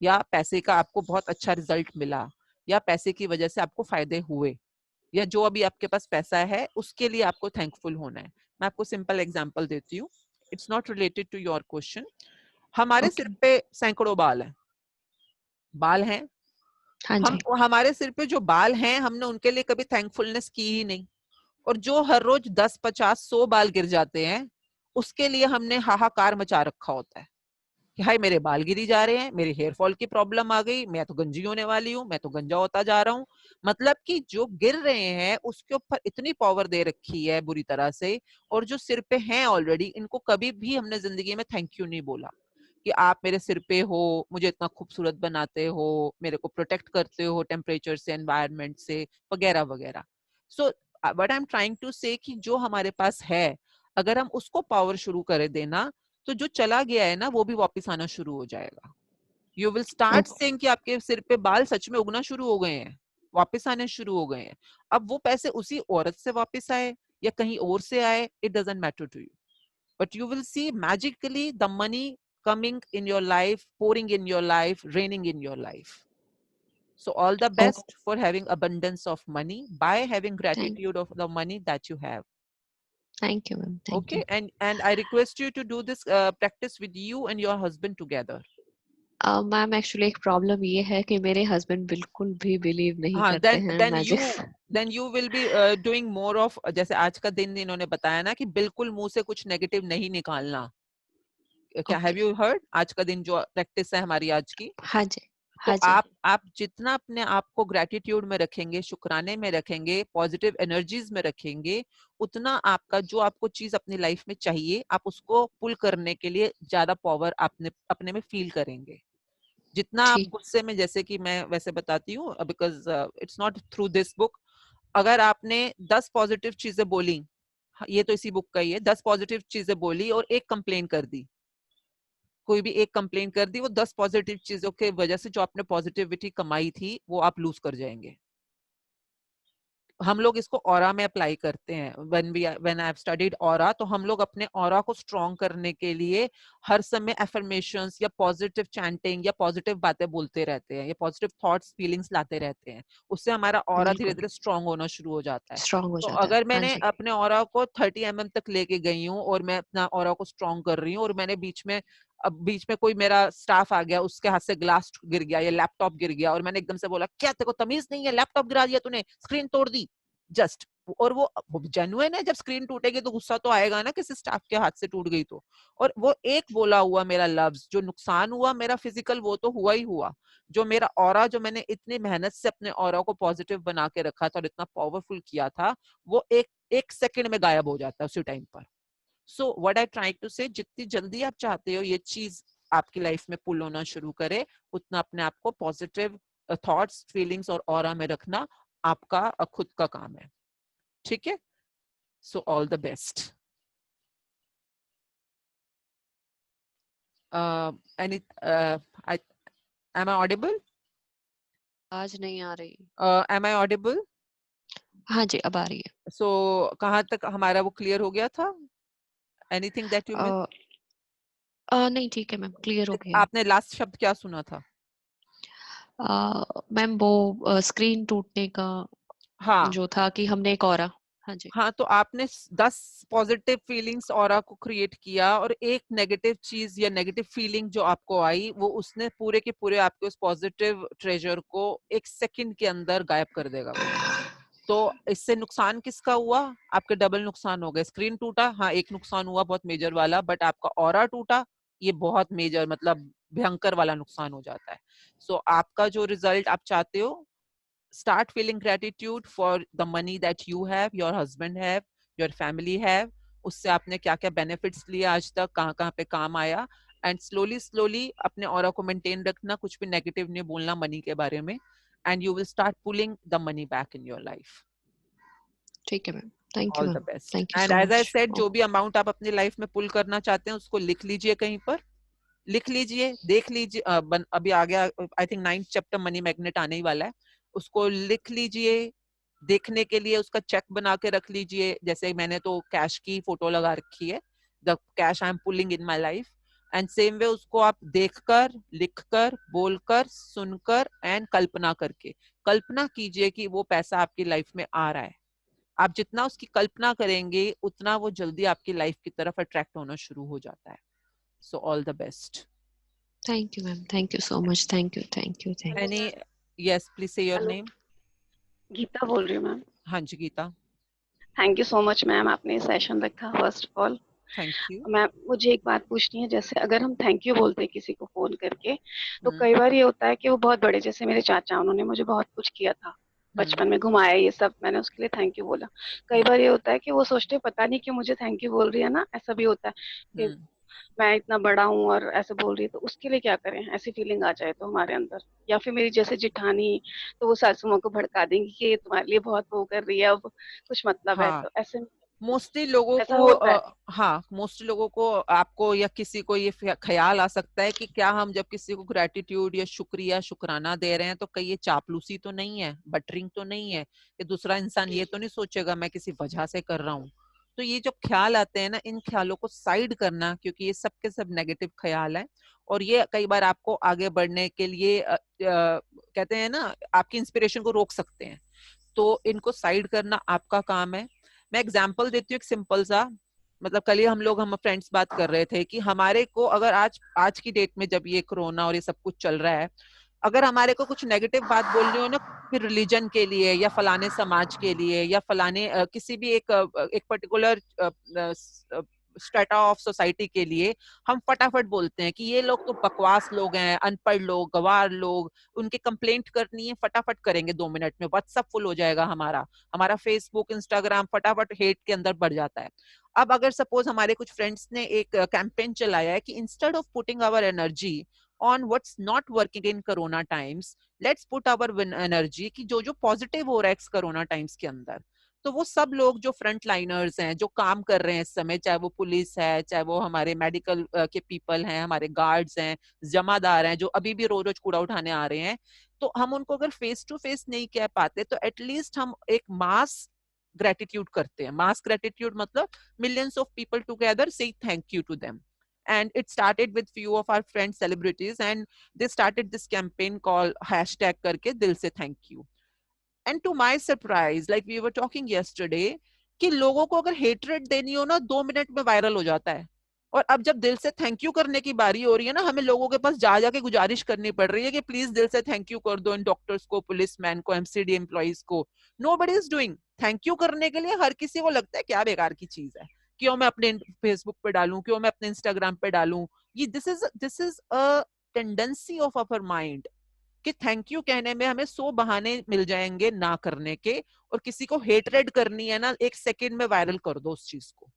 या पैसे का आपको बहुत अच्छा रिजल्ट मिला या पैसे की वजह से आपको फायदे हुए या जो अभी आपके पास पैसा है उसके लिए आपको थैंकफुल होना है. मैं आपको सिंपल एग्जांपल देती हूँ. It's not related to your question. हमारे सिर पे सैकड़ों बाल हैं, बाल हैं. हम हमारे सिर पे जो बाल हैं हमने उनके लिए कभी थैंकफुलनेस की ही नहीं, और जो हर रोज 10, 50, 100 बाल गिर जाते हैं उसके लिए हमने हाहाकार मचा रखा होता है कि हाय मेरे बाल गिरी जा रहे हैं, मेरे हेयर फॉल की प्रॉब्लम आ गई, मैं तो गंजी होने वाली हूँ, मैं तो गंजा होता जा रहा हूँ. मतलब कि जो गिर रहे हैं उसके ऊपर इतनी पावर दे रखी है बुरी तरह से, और जो सिर पे हैं ऑलरेडी इनको कभी भी हमने जिंदगी में थैंक यू नहीं बोला कि आप मेरे सिर पे हो, मुझे इतना खूबसूरत बनाते हो, मेरे को प्रोटेक्ट करते हो टेम्परेचर से, एनवायरनमेंट से, वगैरह वगैरह. So what I am trying to say कि जो हमारे पास है अगर हम उसको पावर शुरू कर देना तो जो चला गया है ना वो भी वापस आना शुरू हो जाएगा. यू विल स्टार्ट सेइंग कि आपके सिर पे बाल सच में उगना शुरू हो गए हैं, वापस आने शुरू हो गए हैं. अब वो पैसे उसी औरत से वापस आए या कहीं और से आए, it doesn't matter to you, but you will see magically the money coming in your life, pouring in your life, raining in your life. So all the best for having abundance of money by having gratitude of the money that you have. Thank you, ma'am. Thank you. And I request you to do this practice with you and your husband together. Ma'am actually एक problem ये है कि मेरे husband बिल्कुल भी believe नहीं करते हैं magic. Then you will be doing more of, जैसे आज का दिन इन्होंने बताया ना कि बिल्कुल मुंह से कुछ नेगेटिव नहीं निकालना. क्या हैव यू हर्ड आज का दिन जो प्रैक्टिस है हमारी आज की? हाँ जी. तो आप जितना अपने आप को ग्रेटिट्यूड में रखेंगे, शुक्राने में रखेंगे, पॉजिटिव एनर्जीज में रखेंगे, उतना आपका जो आपको चीज अपनी लाइफ में चाहिए आप उसको पुल करने के लिए ज्यादा पावर अपने में फील करेंगे. जितना आप गुस्से में, जैसे कि मैं वैसे बताती हूँ because it's not through this book, अगर आपने 10 पॉजिटिव चीजें बोली, ये तो इसी बुक का ही है, 10 पॉजिटिव चीजें बोली और एक कंप्लेन कर दी, कोई भी एक कंप्लेन कर दी, वो 10 पॉजिटिव चीजों के वजह से जो आपने पॉजिटिविटी कमाई थी वो आप लूज कर जाएंगे। हम लोग इसको ऑरा में अप्लाई करते हैं। When I have studied aura, तो हम लोग अपने ऑरा को स्ट्रॉन्ग करने के लिए हर समय एफर्मेशंस या पॉजिटिव चैंटिंग या पॉजिटिव बातें बोलते रहते हैं या पॉजिटिव थॉट्स फीलिंग्स लाते रहते हैं। उससे हमारा ऑरा धीरे बिल्कुल धीरे स्ट्रॉन्ग होना शुरू हो जाता है। स्ट्रांग हो तो जाता है। अगर हाँ मैंने जी अपने ऑरा को 30 mm तक लेके गई हूँ और मैं अपना ऑरा को स्ट्रॉन्ग कर रही हूँ, और मैंने बीच में कोई मेरा स्टाफ आ गया, उसके हाथ से ग्लास गिर गया या लैपटॉप गिर गया, और मैंने एकदम से बोला क्या तेरे को तमीज नहीं है, लैपटॉप गिरा दिया तूने, स्क्रीन तोड़ दी जस्ट, और वो जेन्युइन है, जब स्क्रीन टूटेगी तो गुस्सा तो आएगा ना, किसी स्टाफ के हाथ से टूट गई तो। और वो एक बोला हुआ मेरा लफ्ज, जो नुकसान हुआ मेरा फिजिकल वो तो हुआ ही हुआ, जो मेरा ऑरा, जो मैंने इतनी मेहनत से अपने ऑरा को पॉजिटिव बना के रखा था और इतना पावरफुल किया था, वो एक सेकंड में गायब हो जाता है उसी टाइम पर। So what I try to say, जितनी जल्दी आप चाहते हो ये चीज आपकी लाइफ में पुल होना शुरू करे, उतना अपने आप को पॉजिटिव थॉट्स, फीलिंग्स और ऑरा में रखना आपका खुद का काम है। ठीक है? So all the best. Any am I audible? आज नहीं आ रही। Am I audible? हाँ जी अब आ रही है। So कहाँ तक हमारा वो क्लियर हो गया था? Anything that you missed? नहीं ठीक है मैम, क्लियर हो गया। आपने लास्ट शब्द क्या सुना था? मैम वो स्क्रीन टूटने का हाँ जो था कि हमने एक और हाँ जी हाँ, तो आपने 10 पॉजिटिव फीलिंग्स ऑरा को क्रिएट किया, और एक नेगेटिव चीज या नेगेटिव फीलिंग जो आपको आई, वो उसने पूरे के पूरे आपके उस पॉजिटिव ट्रेजर को एक सेकंड के अंदर गायब कर देगा वो। तो इससे नुकसान किसका हुआ? आपके डबल नुकसान हो गए। स्क्रीन टूटा, हाँ एक नुकसान हुआ बहुत मेजर वाला, बट आपका ऑरा टूटा, ये बहुत मेजर मतलब भयंकर वाला नुकसान हो जाता है। सो आपका जो रिजल्ट आप चाहते हो, start feeling gratitude for the money that you have, your husband have, your family have, उससे आपने क्या क्या बेनिफिट्स लिए आज तक, कहाँ कहाँ पे काम आया, एंड स्लोली अपने ऑरा को मेंटेन रखना, कुछ भी नेगेटिव नहीं बोलना मनी के बारे में, and you will start pulling the money back in your life. ठीक है ma'am, thank you all the ma'am, best. Thank you and so as I much. Said, जो भी अमाउंट आप अपनी लाइफ में पुल करना चाहते हैं उसको लिख लीजिए, कहीं पर लिख लीजिए, देख लीजिए। अभी आ गया I think 9th chapter money magnet आने ही वाला है, उसको लिख लीजिए, देखने के लिए उसका चेक बना के रख लीजिए। जैसे मैंने तो कैश की फोटो लगा रखी है, the cash I am pulling in my life, and same way उसको आप देखकर, लिखकर, बोलकर, सुनकर एंड कल्पना करके, कल्पना कीजिए कि वो पैसा आपकी लाइफ में आ रहा है। आप जितना उसकी कल्पना करेंगे उतना वो जल्दी आपकी लाइफ की तरफ अट्रैक्ट होना शुरू हो जाता है। So all the best. Thank you ma'am, thank you so much, thank you thank you thank you. Any, yes, please say your hello, name. Geeta बोल रही हूँ मैम। हाँ जी Geeta, thank you so much ma'am, आपने सेशन रखा first of all. Thank you. Ma'am मुझे एक बात पूछनी है, जैसे अगर हम थैंक यू बोलते हैं किसी को फोन करके, तो कई बार ये होता है कि वो बहुत बड़े, जैसे मेरे चाचा, उन्होंने मुझे बहुत कुछ किया था बचपन में, घुमाया ये सब, मैंने उसके लिए थैंक यू बोला। कई बार ये होता है कि वो सोचते पता नहीं क्यों मुझे थैंक यू बोल रही है ना, ऐसा भी होता है कि मैं इतना बड़ा हूँ और ऐसे बोल रही है, तो उसके लिए क्या करें, ऐसी फीलिंग आ जाए तो हमारे अंदर। या फिर मेरी जैसे जिठानी, तो वो सासू माँ को भड़का देंगी कि ये तुम्हारे लिए बहुत वो कर रही है, अब कुछ मतलब है, हाँ, तो ऐसे मोस्टली लोगों ऐसा को होता है। हाँ, मोस्टली लोगों को, आपको या किसी को ये ख्याल आ सकता है कि क्या हम जब किसी को ग्रेटिट्यूड या शुक्रिया, शुक्राना दे रहे हैं तो कहीं ये चापलूसी तो नहीं है, बटरिंग तो नहीं है, कि दूसरा इंसान ये तो नहीं सोचेगा मैं किसी वजह से कर रहा हूँ। तो ये जो ख्याल आते हैं ना, इन ख्यालों को साइड करना, क्योंकि ये सब के सब नेगेटिव ख्याल है, और ये कई बार आपको आगे बढ़ने के लिए कहते हैं ना, आपकी इंस्पिरेशन को रोक सकते हैं। तो इनको साइड करना आपका काम है। मैं एग्जांपल देती हूँ एक सिंपल सा, मतलब कल ही हम फ्रेंड्स बात कर रहे थे कि हमारे को अगर आज की डेट में जब ये कोरोना और ये सब कुछ चल रहा है, अगर हमारे को कुछ नेगेटिव बात बोलनी हो ना, फिर रिलीजन के लिए या फलाने समाज के लिए या फलाने किसी भी एक पर्टिकुलर स्ट्रेटा ऑफ सोसाइटी के लिए, हम फटाफट बोलते हैं कि ये लोग तो बकवास लोग हैं, अनपढ़ लोग, गवार लोग, उनके कंप्लेंट करनी है फटाफट करेंगे 2 मिनट में, व्हाट्सएप फुल हो जाएगा हमारा फेसबुक, इंस्टाग्राम फटाफट हेट के अंदर बढ़ जाता है। अब अगर सपोज हमारे कुछ फ्रेंड्स ने एक कैंपेन चलाया है कि instead of putting our energy on what's not working in corona times. Let's put our energy कि जो जो पॉजिटिव हो रहा है इस कोरोना टाइम्स के अंदर, तो वो सब लोग जो फ्रंट लाइनर्स हैं, जो काम कर रहे हैं इस समय, चाहे वो पुलिस है, चाहे वो हमारे मेडिकल के पीपल हैं, हमारे गार्ड्स हैं, जमादार हैं, जो अभी भी रोज रोज कूड़ा उठाने आ रहे हैं, तो हम उनको अगर फेस टू फेस नहीं कह पाते तो एटलीस्ट हम एक मास ग्रेटिट्यूड करते हैं. मास ग्रेटिट्यूड मतलब millions of people together say thank you to them. And it started with few of our friends celebrities, and they started this campaign called hashtag करके दिल से thank you. And to my surprise, like we were talking yesterday, कि लोगों को अगर hatred देनी हो ना 2 मिनट में वायरल हो जाता है. और अब जब दिल से थैंक यू करने की बारी हो रही है ना, हमें लोगों के पास जा जाके गुजारिश करनी पड़ रही है कि प्लीज दिल से थैंक यू कर दो इन डॉक्टर्स को, पुलिसमैन को, एमसीडी एम्प्लॉइज को. Nobody is doing. Thank you करने के लिए हर किसी को लगता है क्या बेकार की चीज है, क्यों मैं अपने फेसबुक पे डालूं, क्यों मैं अपने इंस्टाग्राम पे डालूं. ये this is a tendency of our mind कि थैंक यू कहने में हमें 100 बहाने मिल जाएंगे ना करने के, और किसी को हेटरेट करनी है ना, 1 सेकेंड में वायरल कर दो उस चीज को.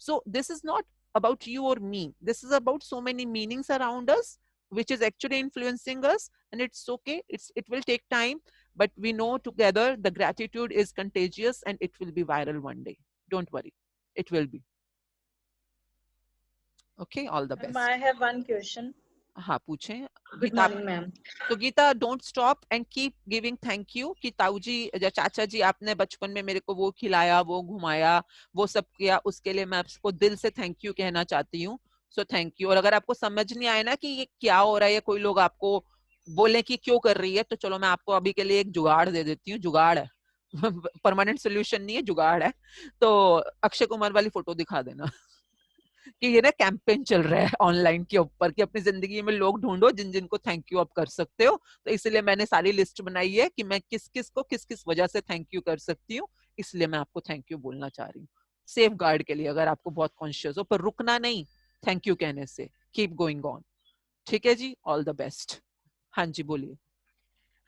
So this is not about you or me. This is about so many meanings around us, which is actually influencing us, and it's okay. It will take time, but we know together the gratitude is contagious and it will be viral one day. Don't worry, it will be. Okay, all the best. I have one question. हाँ पूछें. Good morning, ma'am. तो Gita, don't stop and keep giving thank you कि ताऊ जी या चाचा जी आपने बचपन में मेरे को वो खिलाया, वो घुमाया, वो सब किया, उसके लिए मैं आपको दिल से थैंक यू कहना चाहती हूँ. सो थैंक यू. और अगर आपको समझ नहीं आए ना कि ये क्या हो रहा है, या कोई लोग आपको बोले कि क्यों कर रही है, तो चलो मैं आपको अभी के लिए एक जुगाड़ दे देती हूँ. जुगाड़ है, परमानेंट सोल्यूशन नहीं है, जुगाड़ है. तो अक्षय कुमार वाली फोटो दिखा देना कि ये ना कैंपेन चल रहा है ऑनलाइन के ऊपर कि अपनी जिंदगी में लोग ढूंढो जिन जिनको थैंक यू आप कर सकते हो. तो इसलिए मैंने सारी लिस्ट बनाई है कि मैं किस किस को किस किस वजह से थैंक यू कर सकती हूँ, इसलिए मैं आपको थैंक यू बोलना चाह रही हूँ. सेफ गार्ड के लिए, अगर आपको बहुत कॉन्शियस हो, पर रुकना नहीं थैंक यू कहने से. Keep going on. ठीक है जी, ऑल द बेस्ट. हाँ जी बोलिए.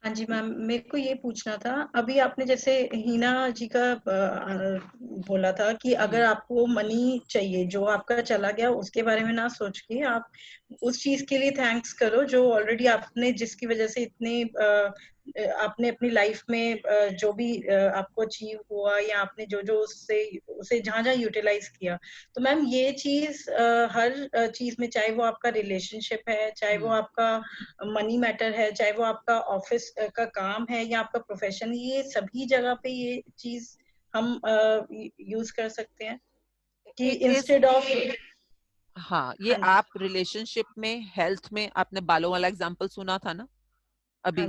हाँ जी मैम, मेरे को ये पूछना था, अभी आपने जैसे हिना जी का बोला था कि अगर आपको मनी चाहिए, जो आपका चला गया उसके बारे में ना सोच के आप उस चीज के लिए थैंक्स करो जो ऑलरेडी आपने, जिसकी वजह से इतने आपने अपनी लाइफ में जो भी आपको अचीव हुआ, या आपने जो जो उसे जहाँ जहाँ यूटिलाइज किया. तो मैम ये चीज हर चीज में, चाहे वो आपका रिलेशनशिप है, चाहे वो आपका मनी मैटर है, चाहे वो आपका ऑफिस का काम है, या आपका प्रोफेशन, ये सभी जगह पे ये चीज हम यूज कर सकते हैं कि इंस्टेड ऑफ. हाँ, ये आप रिलेशनशिप में, हेल्थ में, आपने बालों वाला एग्जांपल सुना था ना, अभी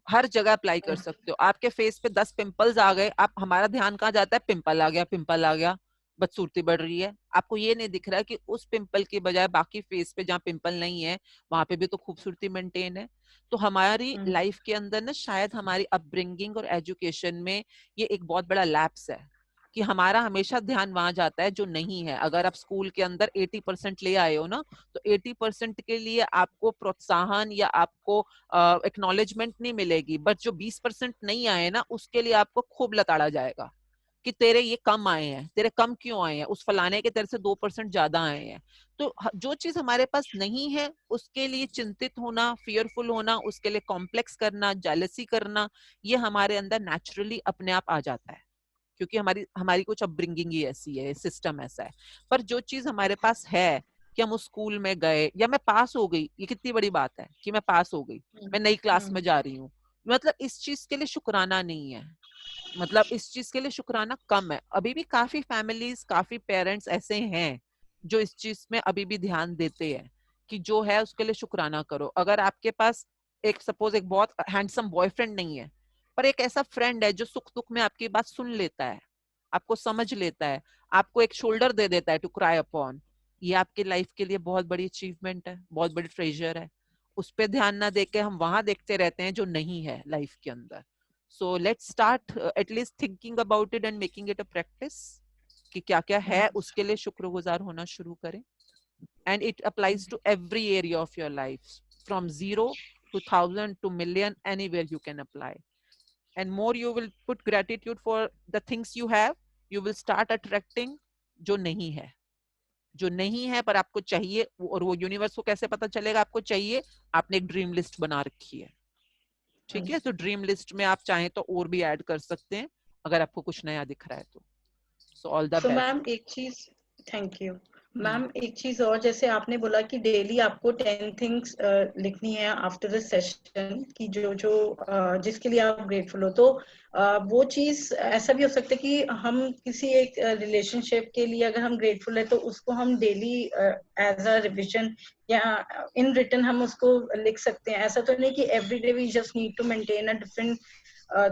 हर जगह अप्लाई कर सकते हो. आपके फेस पे 10 पिंपल्स आ गए, आप, हमारा ध्यान कहाँ जाता है, पिंपल आ गया, पिंपल आ गया, बदसूरती बढ़ रही है. आपको ये नहीं दिख रहा कि उस पिंपल के बजाय बाकी फेस पे जहाँ पिंपल नहीं है वहां पे भी तो खूबसूरती मेंटेन है. तो हमारी लाइफ के अंदर ना शायद हमारी अपब्रिंगिंग और एजुकेशन में ये एक बहुत बड़ा लैप्स है कि हमारा हमेशा ध्यान वहां जाता है जो नहीं है. अगर आप स्कूल के अंदर 80% ले आए हो ना, तो 80% के लिए आपको प्रोत्साहन या आपको एक्नॉलेजमेंट नहीं मिलेगी, बट जो 20% नहीं आए ना, उसके लिए आपको खूब लताड़ा जाएगा कि तेरे ये कम आए हैं, तेरे कम क्यों आए हैं, उस फलाने के तेरे से 2% ज्यादा आए हैं. तो जो चीज हमारे पास नहीं है उसके लिए चिंतित होना, फियरफुल होना, उसके लिए कॉम्प्लेक्स करना, जेलसी करना, ये हमारे अंदर नेचुरली अपने आप आ जाता है, क्योंकि हमारी हमारी कुछ अपब्रिंगिंग ही ऐसी है, सिस्टम ऐसा है. पर जो चीज हमारे पास है कि हम उस स्कूल में गए, या मैं पास हो गई, ये कितनी बड़ी बात है कि मैं पास हो गई, मैं नई क्लास में जा रही हूँ, मतलब इस चीज के लिए शुक्राना नहीं है, मतलब इस चीज के लिए शुक्राना कम है. अभी भी काफी फैमिलीज, काफी पेरेंट्स ऐसे हैं जो इस चीज में अभी भी ध्यान देते हैं कि जो है उसके लिए शुक्राना करो. अगर आपके पास एक सपोज एक बहुत हैंडसम बॉयफ्रेंड नहीं है, पर एक ऐसा फ्रेंड है जो सुख दुख में आपकी बात सुन लेता है, आपको समझ लेता है, आपको एक शोल्डर दे देता है टू क्राई अपॉन, ये आपकी लाइफ के लिए बहुत बड़ी अचीवमेंट है, बहुत बड़ी ट्रेजर है. उस पर ध्यान ना देके हम वहां देखते रहते हैं जो नहीं है लाइफ के अंदर. So let's start at least thinking about it and making it a practice कि क्या क्या है, उसके लिए शुक्रगुजार होना शुरू करें. And it applies to every area of your life, from 0 to 1000 to million, anywhere you can apply. And more you will put gratitude for the things you have, you will start attracting जो नहीं है. जो नहीं है पर आपको चाहिए, और वो यूनिवर्स को कैसे पता चलेगा आपको चाहिए? आपने एक ड्रीम लिस्ट बना रखी है, ठीक है? तो ड्रीम लिस्ट में आप चाहें तो और भी ऐड कर सकते हैं अगर आपको कुछ नया दिख रहा है तो। सो ऑल द बेस्ट। मैम एक चीज, थैंक यू मैम, एक चीज और, जैसे आपने बोला कि डेली आपको 10 थिंग्स लिखनी है आफ्टर द सेशन की जो जो जिसके लिए आप ग्रेटफुल हो, तो वो चीज ऐसा भी हो सकता है कि हम किसी एक रिलेशनशिप के लिए अगर हम ग्रेटफुल है तो उसको हम डेली एज अ रिविजन या इन रिटन हम उसको लिख सकते हैं। ऐसा तो नहीं कि every day we just need to maintain a different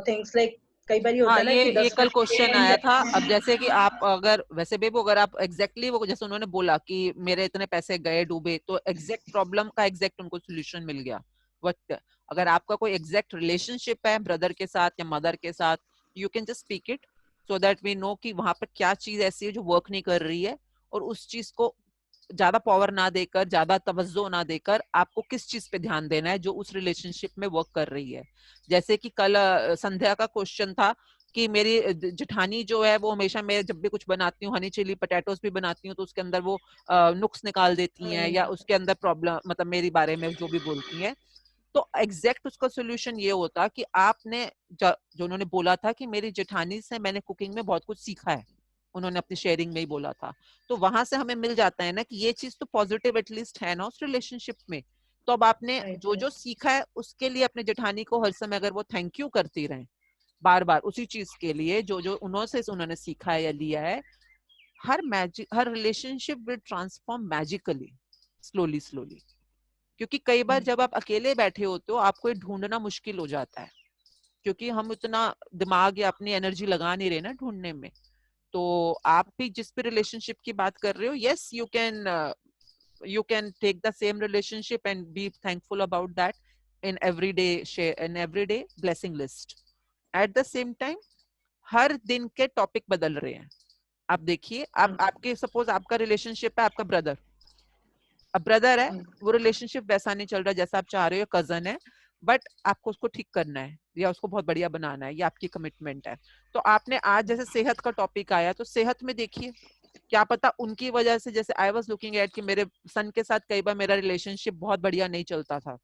things, like कई बार होता हाँ, है ना कि ये 10 कल क्वेश्चन आया था। अब मिनट। जैसे कि आप अगर वैसे बेबू अगर आप एग्जैक्टली वो जैसे उन्होंने बोला कि मेरे इतने पैसे गए डूबे, तो एग्जैक्ट प्रॉब्लम का एग्जैक्ट उनको सोल्यूशन मिल गया। बट अगर आपका कोई एग्जैक्ट रिलेशनशिप है ब्रदर के साथ या मदर के साथ, you can just speak it so that we know कि वहां पर क्या चीज ऐसी है जो वर्क नहीं कर रही है, और उस चीज को ज्यादा पावर ना देकर, ज्यादा तवज्जो ना देकर आपको किस चीज पे ध्यान देना है जो उस रिलेशनशिप में वर्क कर रही है। जैसे कि कल संध्या का क्वेश्चन था कि मेरी जेठानी जो है वो हमेशा मैं जब भी कुछ बनाती हूँ, हनी चिली पटेटोस भी बनाती हूँ, तो उसके अंदर वो नुक्स निकाल देती हैं या उसके अंदर प्रॉब्लम मतलब मेरी बारे में जो भी बोलती हैं। तो एग्जैक्ट उसका सोल्यूशन ये होता कि आपने जो उन्होंने बोला था कि मेरी जेठानी से मैंने कुकिंग में बहुत कुछ सीखा है, उन्होंने अपनी शेयरिंग में ही बोला था, तो वहां से हमें मिल जाता है ना कि ये चीज तो पॉजिटिव एटलीस्ट है ना उस रिलेशनशिप में। तो अब आपने जो जो सीखा है उसके लिए अपने जेठानी को हर समय अगर वो थैंक यू करती रहे बार बार उसी चीज के लिए जो जो उन्होंने सीखा है या लिया है, हर relationship will transform magically, slowly slowly. क्योंकि कई बार जब आप अकेले बैठे होते हो आपको ये ढूंढना मुश्किल हो जाता है, क्योंकि हम उतना दिमाग या अपनी एनर्जी लगा नहीं रहे ना ढूंढने में। तो आप भी जिस भी रिलेशनशिप की बात कर रहे हो, yes you can take the same relationship and be thankful about that in everyday blessing list. At the same time हर दिन के टॉपिक बदल रहे हैं। आप देखिए, आप आपके सपोज आपका रिलेशनशिप है आपका ब्रदर, अब ब्रदर है वो रिलेशनशिप वैसा नहीं चल रहा जैसा आप चाह रहे हो, कजन है, बट आपको उसको ठीक करना है या उसको बहुत बढ़िया बनाना है, ये आपकी कमिटमेंट है। तो आपने आज जैसे सेहत का टॉपिक आया, तो सेहत में देखिए क्या पता उनकी वजह से, जैसे आई वाज लुकिंग एट कि मेरे सन के साथ कई बार मेरा रिलेशनशिप बहुत बढ़िया नहीं चलता था,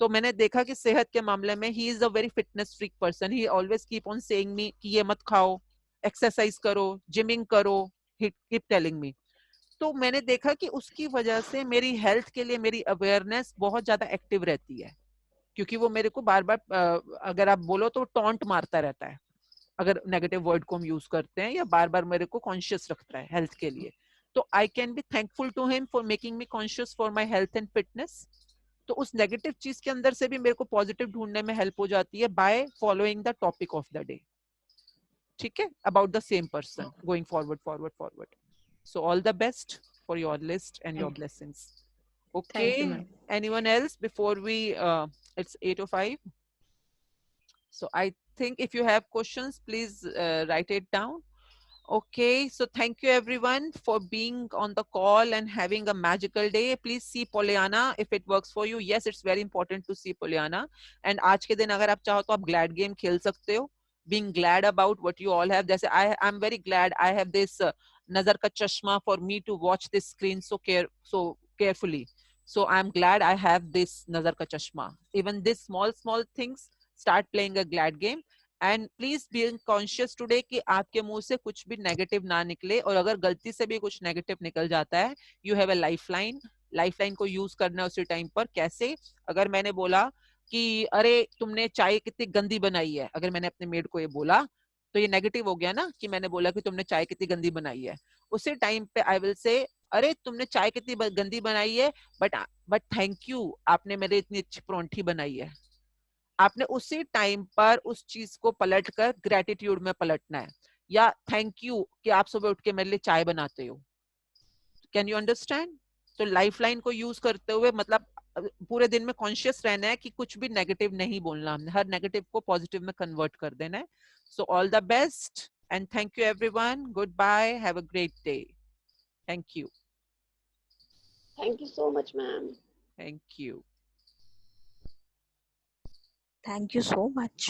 तो मैंने देखा कि सेहत के मामले में he is a very fitness freak person, he always keep on saying me कि ये मत खाओ, एक्सरसाइज करो, जिमिंग करो, ही कीप टेलिंग मी। तो मैंने देखा कि उसकी वजह से मेरी हेल्थ के लिए मेरी अवेयरनेस बहुत ज्यादा एक्टिव रहती है, क्योंकि वो मेरे को बार बार अगर आप बोलो तो टॉन्ट मारता रहता है, अगर नेगेटिव वर्ड को हम यूज करते हैं, या बार बार मेरे को कॉन्शियस रखता है हेल्थ के लिए। तो I can be thankful to him for making me conscious for my health and fitness. तो उस नेगेटिव चीज के अंदर से भी मेरे को पॉजिटिव ढूंढने में हेल्प हो जाती है by following the topic of the day, ठीक है, about the same person going forward forward forward. So all the best for your list and your blessings. Okay, anyone else before we it's 8:05, so I think if you have questions please write it down. Okay, so thank you everyone for being on the call and having a magical day. Please see Pollyanna if it works for you. Yes, it's very important to see Pollyanna. And आज के दिन अगर आप चाहो तो आप glad game खेल सकते हो, being glad about what you all have. जैसे I'm very glad I have this nazar ka chashma for me to watch this screen so carefully. So I'm glad I have this nazar ka chashma. Even this small things, start playing a glad game. And please be conscious today कि आपके मुंह से कुछ भी negative ना निकले, और अगर गलती से भी कुछ नेगेटिव निकल जाता है, यू हैव अ लाइफलाइन को यूज करना है उसी टाइम पर। कैसे? अगर मैंने बोला कि अरे तुमने चाय कितनी गंदी बनाई है, अगर मैंने अपने मेड को ये बोला तो ये नेगेटिव हो गया ना, कि मैंने बोला कि तुमने चाय कितनी गंदी बनाई है। उसी टाइम पे आई विल से अरे तुमने चाय कितनी गंदी बनाई है, बट थैंक यू, आपने मेरे इतनी अच्छी परोंठी बनाई है। आपने उसी टाइम पर उस चीज को पलटकर ग्रेटिट्यूड में पलटना है, या थैंक यू कि आप सुबह उठ के मेरे लिए चाय बनाते हो। Can you understand? तो लाइफलाइन को यूज करते हुए मतलब पूरे दिन में कॉन्शियस रहना है कि कुछ भी नेगेटिव नहीं बोलना, हमने हर नेगेटिव को पॉजिटिव में कन्वर्ट कर देना है। So all the best and thank you everyone, good bye, have a great day. Thank you. Thank you so much, ma'am. Thank you. Thank you so much.